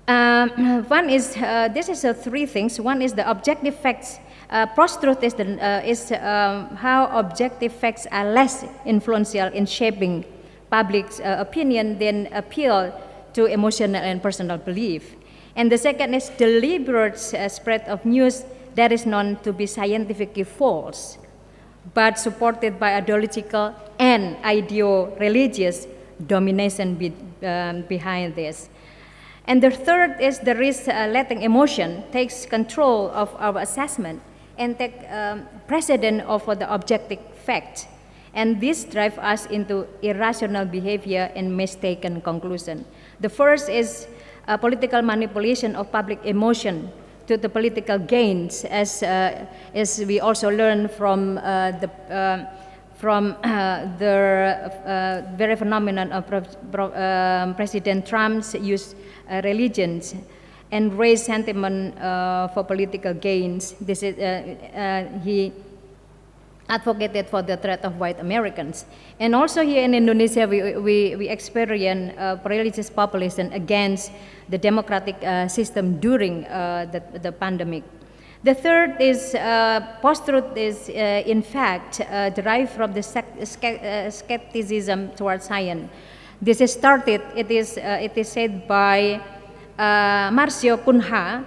[SPEAKER 9] One is, this is three things. One is the objective facts. Post-truth is how objective facts are less influential in shaping public opinion than appeal to emotional and personal belief. And the second is deliberate spread of news that is known to be scientifically false, but supported by ideological and ideo-religious domination behind this. And the third is the risk letting emotion takes control of our assessment and take precedent over the objective fact. And this drives us into irrational behavior and mistaken conclusion. The first is political manipulation of public emotion to the political gains, as we also learn from the very phenomenon of President Trump's use religions and raise sentiment for political gains. This is he advocated for the threat of white Americans. And also here in Indonesia, we experience religious populism against the democratic system during the pandemic. The third is post-truth is in fact derived from the skepticism towards science. This is started, it is said by Marcio Cunha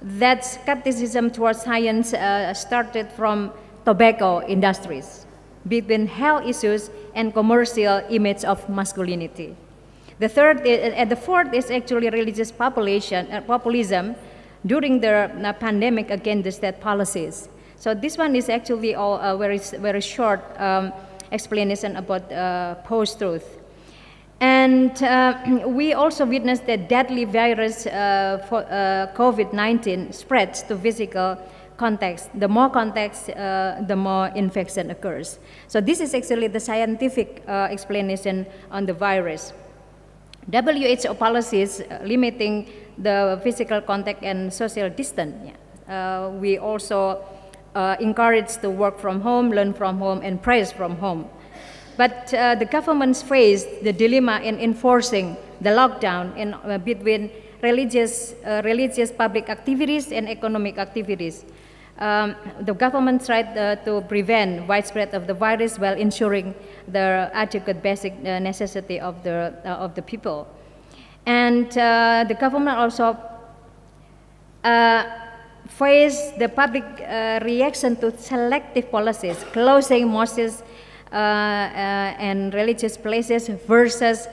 [SPEAKER 9] that skepticism towards science started from tobacco industries, between health issues and commercial image of masculinity. The fourth is actually religious populism during the pandemic against the state policies. So this one is actually a very short explanation about post-truth. And we also witnessed that deadly virus COVID-19 spreads to physical context. The more context, the more infection occurs. So this is actually the scientific explanation on the virus. WHO policies limiting the physical contact and social distance. We also encourage to work from home, learn from home, and praise from home. But the governments face the dilemma in enforcing the lockdown between religious public activities and economic activities. The government tried to prevent widespread of the virus while ensuring the adequate basic necessity of the people. And the government also faced the public reaction to selective policies, closing mosques and religious places versus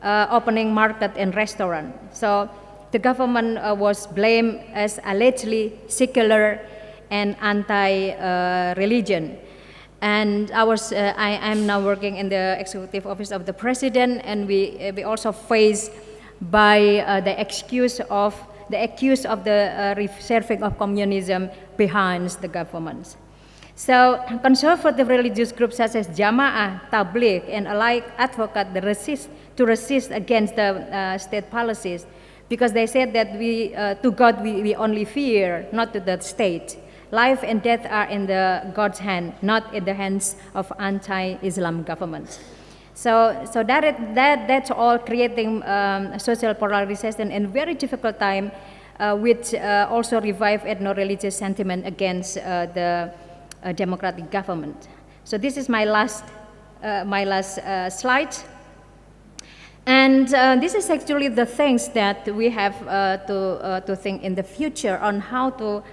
[SPEAKER 9] opening market and restaurant. So the government was blamed as allegedly secular and anti-religion. And I am now working in the executive office of the president, and we also faced by the accused of the reserving of communism behind the government. So conservative religious groups such as Jamaah, Tabligh, and alike advocate to resist against the state policies, because they said that to God we only fear, not to the state. Life and death are in God's hand, not in the hands of anti-Islam governments. So that's all creating social polarization and very difficult time, which also revive ethno-religious sentiment against the democratic government. So this is my last slide. And this is actually the things that we have to think in the future on how to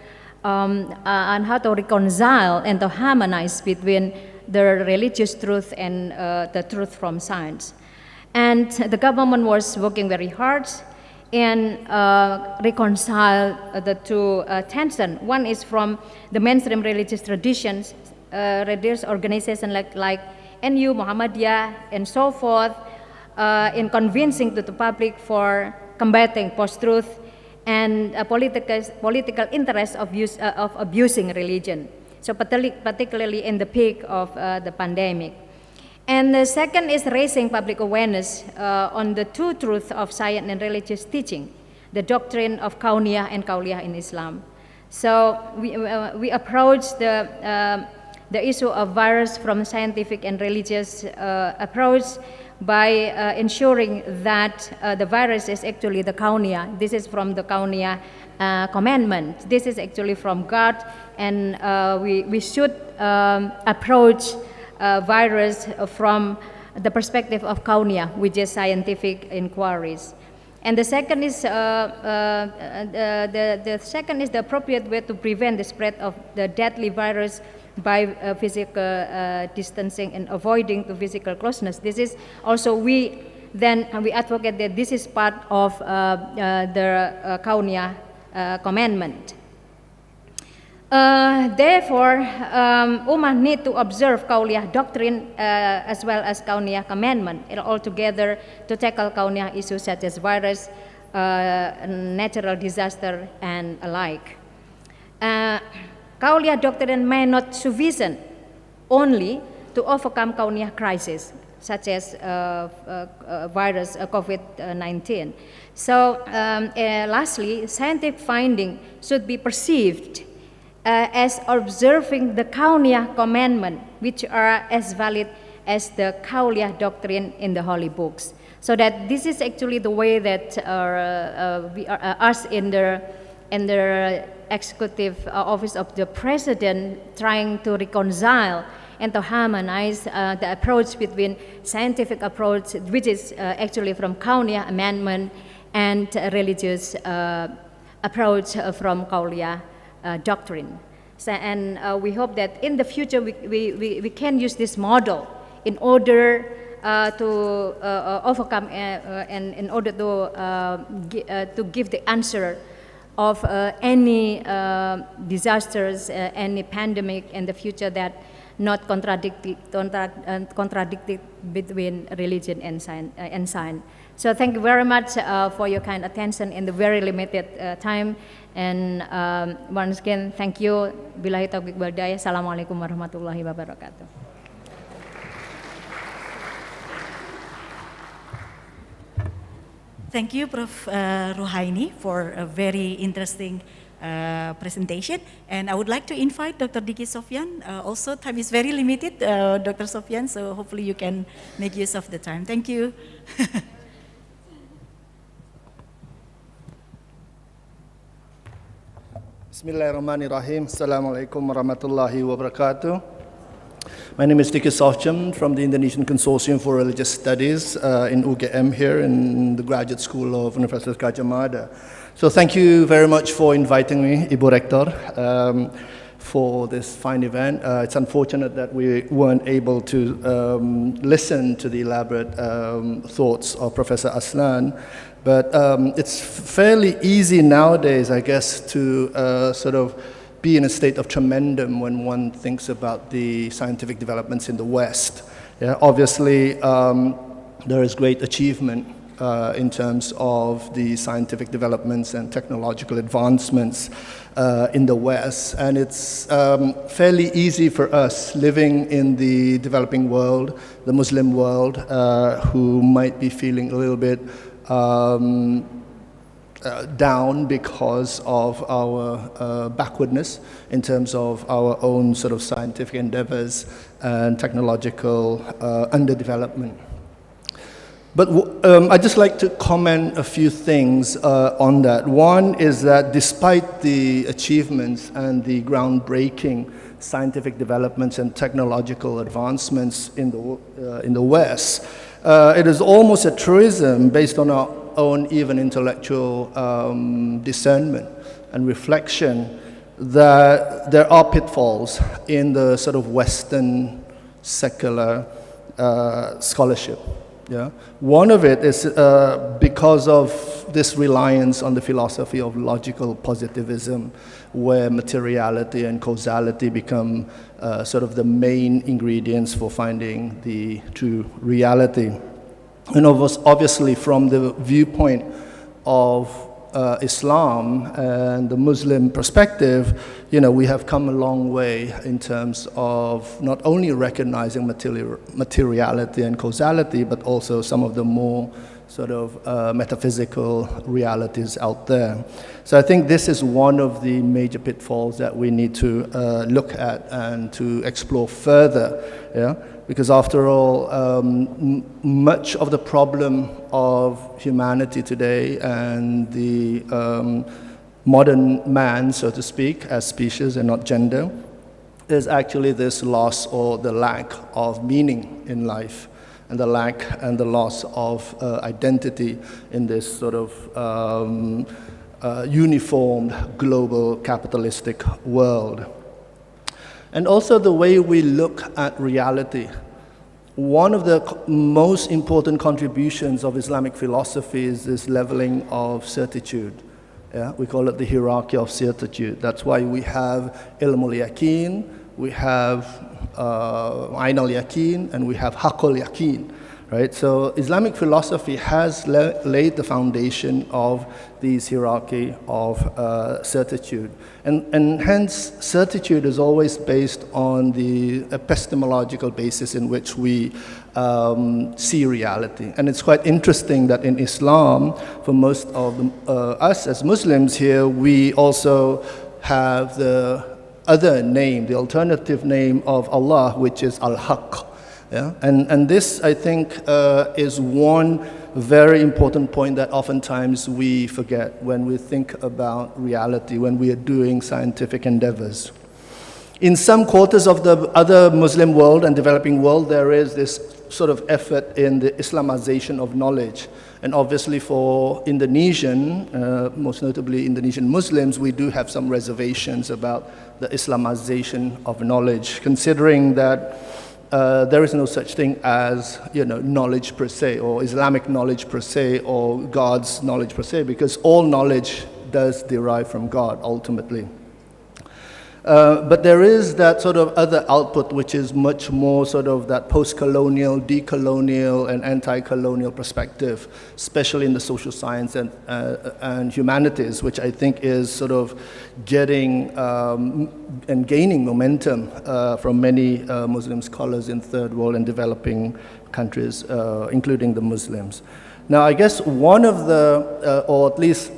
[SPEAKER 9] reconcile and to harmonize between the religious truth and the truth from science. And the government was working very hard and reconcile the two tensions. One is from the mainstream religious traditions, religious organizations like NU, Muhammadiyah, and so forth, in convincing to the public for combating post-truth and political interest of abusing religion. So particularly in the peak of the pandemic. And the second is raising public awareness on the two truths of science and religious teaching, the doctrine of kauniyah and kauliyah in Islam. So we approach the issue of virus from scientific and religious approach by ensuring that the virus is actually the kauniyah. This is from the kauniyah commandment. This is actually from God, and we should approach virus from the perspective of kauniyah, which is scientific inquiries. And the second is the appropriate way to prevent the spread of the deadly virus by physical distancing and avoiding the physical closeness. This is also we advocate that this is part of the kauniyah commandment. Therefore, Ummah need to observe Kauliyah doctrine as well as Kauniyah commandment altogether to tackle Kauniyah issues such as virus, natural disaster, and alike. Kauliyah doctrine may not sufficient only to overcome Kauniyah crisis such as virus COVID-19. So lastly, scientific finding should be perceived as observing the Kauniyah commandment, which are as valid as the Kauliyah doctrine in the holy books. So that this is actually the way that we are, us in the executive office of the president trying to reconcile and to harmonize the approach between scientific approach, which is actually from Kauniyah amendment, and religious approach from Kauliyah doctrine. So, and we hope that in the future we can use this model in order to overcome and in order to give the answer of any disasters, any pandemic in the future that not contradicted between religion and science. So thank you very much for your kind attention in the very limited time. And once again, thank you. Billahi taufiq wal hidayah. Assalamualaikum warahmatullahi wabarakatuh.
[SPEAKER 3] Thank you, Prof. Ruhaini, for a very interesting presentation. And I would like to invite Dr. Diki Sofyan. Also, time is very limited, Dr. Sofyan, so hopefully you can make use of the time. Thank you.
[SPEAKER 10] Bismillahirrahmanirrahim. Assalamualaikum warahmatullahi wabarakatuh. My name is Diki Sofyan from the Indonesian Consortium for Religious Studies in UGM here in the Graduate School of Universitas Gadjah Mada. So thank you very much for inviting me, Ibu Rektor, for this fine event. It's unfortunate that we weren't able to listen to the elaborate thoughts of Professor Aslan, but it's fairly easy nowadays, I guess, to sort of be in a state of tremendum when one thinks about the scientific developments in the West. Yeah, obviously, there is great achievement in terms of the scientific developments and technological advancements in the West. And it's fairly easy for us living in the developing world, the Muslim world, who might be feeling a little bit down because of our backwardness in terms of our own sort of scientific endeavors and technological underdevelopment. But I'd just like to comment a few things on that. One is that despite the achievements and the groundbreaking scientific developments and technological advancements in the West, it is almost a truism based on our own even intellectual discernment and reflection that there are pitfalls in the sort of Western secular scholarship. Yeah. One of it is because of this reliance on the philosophy of logical positivism, where materiality and causality become sort of the main ingredients for finding the true reality. And obviously from the viewpoint of Islam and the Muslim perspective, you know, we have come a long way in terms of not only recognizing materiality and causality, but also some of the more sort of metaphysical realities out there. So I think this is one of the major pitfalls that we need to look at and to explore further, yeah? Because after all, much of the problem of humanity today and the modern man, so to speak, as species and not gender, is actually this loss or the lack of meaning in life, and the lack and the loss of identity in this sort of uniformed global capitalistic world. And also the way we look at reality. One of the most important contributions of Islamic philosophy is this leveling of certitude, Yeah? We call it the hierarchy of certitude. That's why we have ilm al-yaqeen, we have ayn al-yaqeen, and we have haqq al-yaqeen. Right? So Islamic philosophy has laid the foundation of these hierarchy of certitude. And hence, certitude is always based on the epistemological basis in which we see reality. And it's quite interesting that in Islam, for most of us as Muslims here, we also have the other name, the alternative name of Allah, which is Al-Haqq. Yeah? And this, I think, is one very important point that oftentimes we forget when we think about reality, when we are doing scientific endeavors. In some quarters of the other Muslim world and developing world, there is this sort of effort in the Islamization of knowledge. And obviously for Indonesian, most notably Indonesian Muslims, we do have some reservations about the Islamization of knowledge, considering that there is no such thing as, knowledge per se, or Islamic knowledge per se, or God's knowledge per se, because all knowledge does derive from God, ultimately. But there is that sort of other output, which is much more sort of that post-colonial, decolonial, and anti-colonial perspective, especially in the social science and humanities, which I think is sort of getting and gaining momentum from many Muslim scholars in third world and developing countries, including the Muslims. Now, I guess one of the, or at least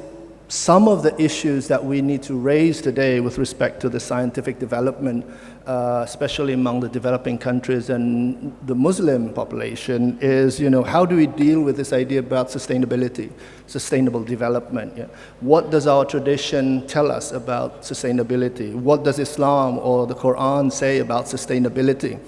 [SPEAKER 10] some of the issues that we need to raise today with respect to the scientific development, especially among the developing countries and the Muslim population, is, how do we deal with this idea about sustainability, sustainable development? Yeah? What does our tradition tell us about sustainability? What does Islam or the Quran say about sustainability?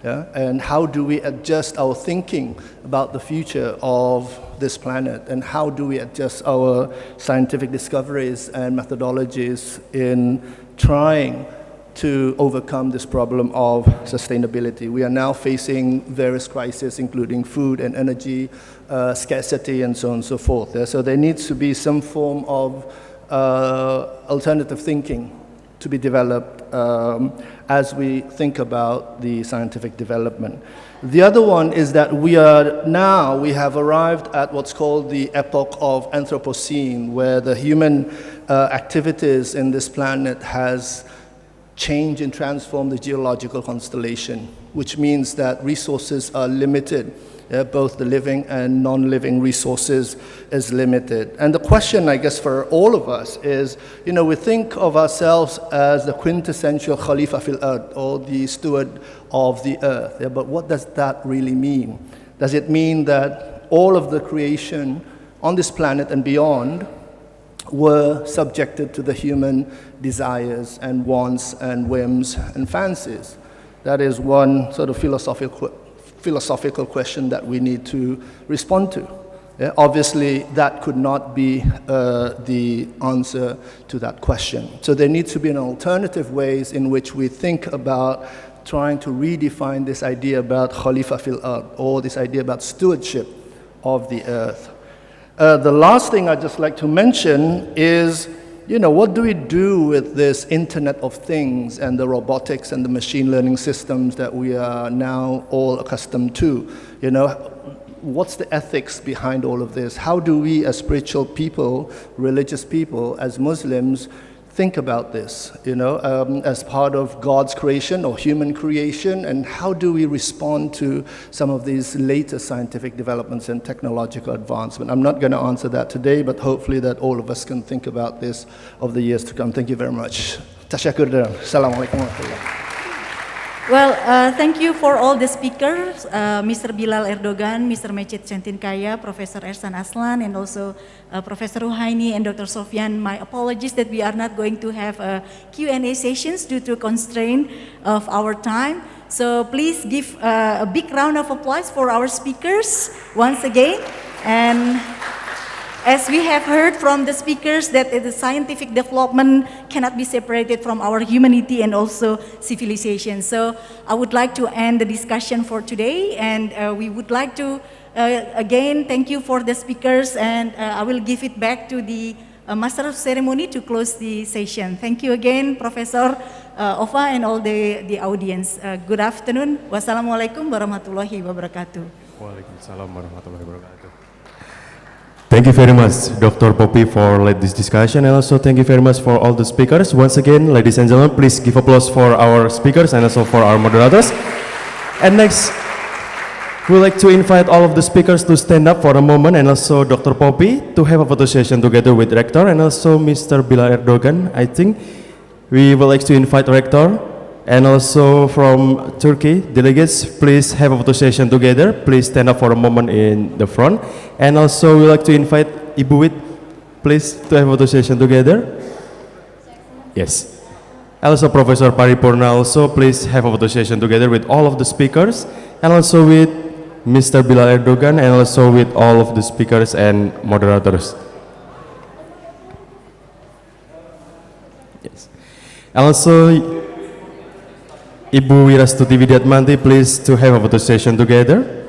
[SPEAKER 10] Yeah? And how do we adjust our thinking about the future of this planet? And how do we adjust our scientific discoveries and methodologies in trying to overcome this problem of sustainability? We are now facing various crises, including food and energy scarcity and so on and so forth. Yeah? So there needs to be some form of alternative thinking to be developed as we think about the scientific development. The other one is that we have arrived at what's called the epoch of Anthropocene, where the human activities in this planet has changed and transformed the geological constellation, which means that resources are limited. Both the living and non-living resources is limited. And the question, I guess, for all of us is, we think of ourselves as the quintessential Khalifa fil Ard, or the steward of the earth. Yeah, but what does that really mean? Does it mean that all of the creation on this planet and beyond were subjected to the human desires and wants and whims and fancies? That is one sort of philosophical question that we need to respond to. Yeah? Obviously, that could not be the answer to that question. So there needs to be an alternative ways in which we think about trying to redefine this idea about Khalifa fil Ard, or this idea about stewardship of the earth. The last thing I'd just like to mention is, what do we do with this Internet of Things and the robotics and the machine learning systems that we are now all accustomed to? What's the ethics behind all of this? How do we as spiritual people, religious people, as Muslims, think about this, as part of God's creation or human creation, and how do we respond to some of these latest scientific developments and technological advancement? I'm not going to answer that today, but hopefully that all of us can think about this of the years to come. Thank you very much. Tasyakur dan. Assalamualaikum warahmatullahi.
[SPEAKER 3] Well, thank you for all the speakers, Mr. Bilal Erdogan, Mr. Mecit Centinkaya, Professor Ersan Aslan, and also Professor Ruhaini and Dr. Sofyan. My apologies that we are not going to have Q&A sessions due to constraint of our time. So please give a big round of applause for our speakers once again. And as we have heard from the speakers, that the scientific development cannot be separated from our humanity and also civilization. So I would like to end the discussion for today, and we would like to again thank you for the speakers, and I will give it back to the Master of Ceremony to close the session. Thank you again, Professor Ova and all the audience. Good afternoon. Wassalamualaikum warahmatullahi wabarakatuh.
[SPEAKER 1] Waalaikumsalam warahmatullahi wabarakatuh. Thank you very much, Dr. Poppy, for this discussion, and also thank you very much for all the speakers. Once again, ladies and gentlemen, please give applause for our speakers and also for our moderators. And next, we'd like to invite all of the speakers to stand up for a moment, and also Dr. Poppy to have a photo session together with Rector and also Mr. Bilal Erdogan. I think we would like to invite Rector and also from Turkey delegates, please have a photo session together. Please stand up for a moment in the front. And also we'd like to invite Ibu Wit, please, to have a photo session together. Yes. Also Professor Paripurna, also please have a photo session together with all of the speakers and also with Mr. Bilal Erdogan and also with all of the speakers and moderators. Yes. And also Ibu Wirastuti Widiatmanti, please to have a photo session together.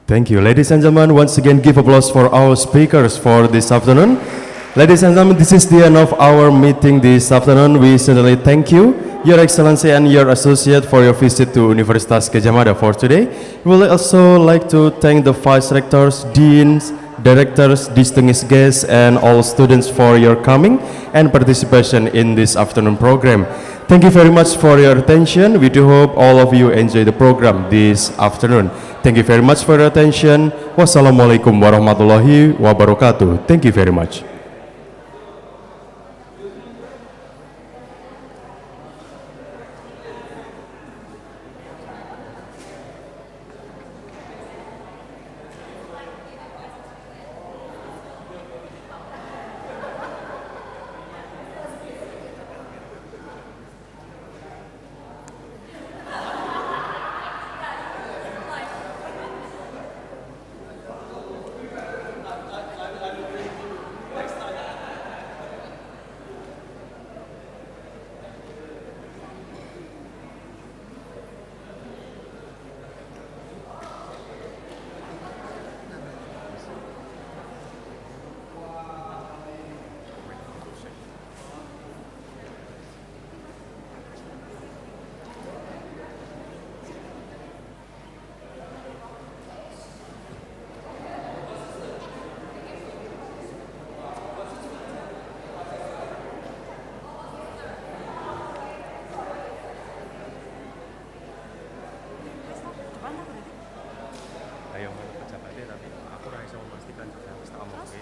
[SPEAKER 1] Thank you. Ladies and gentlemen, once again give applause for our speakers for this afternoon. Ladies and gentlemen, this is the end of our meeting this afternoon. We sincerely thank you, Your Excellency and your associate, for your visit to Universitas Gadjah Mada for today. We would also like to thank the Vice Rectors, Deans, Directors, distinguished guests, and all students for your coming and participation in this afternoon program. Thank you very much for your attention. We do hope all of you enjoy the program this afternoon. Thank you very much for your attention. Wassalamualaikum warahmatullahi wabarakatuh. Thank you very much. Ayo pejabatnya, tapi aku rasa memastikan juga mesti omong.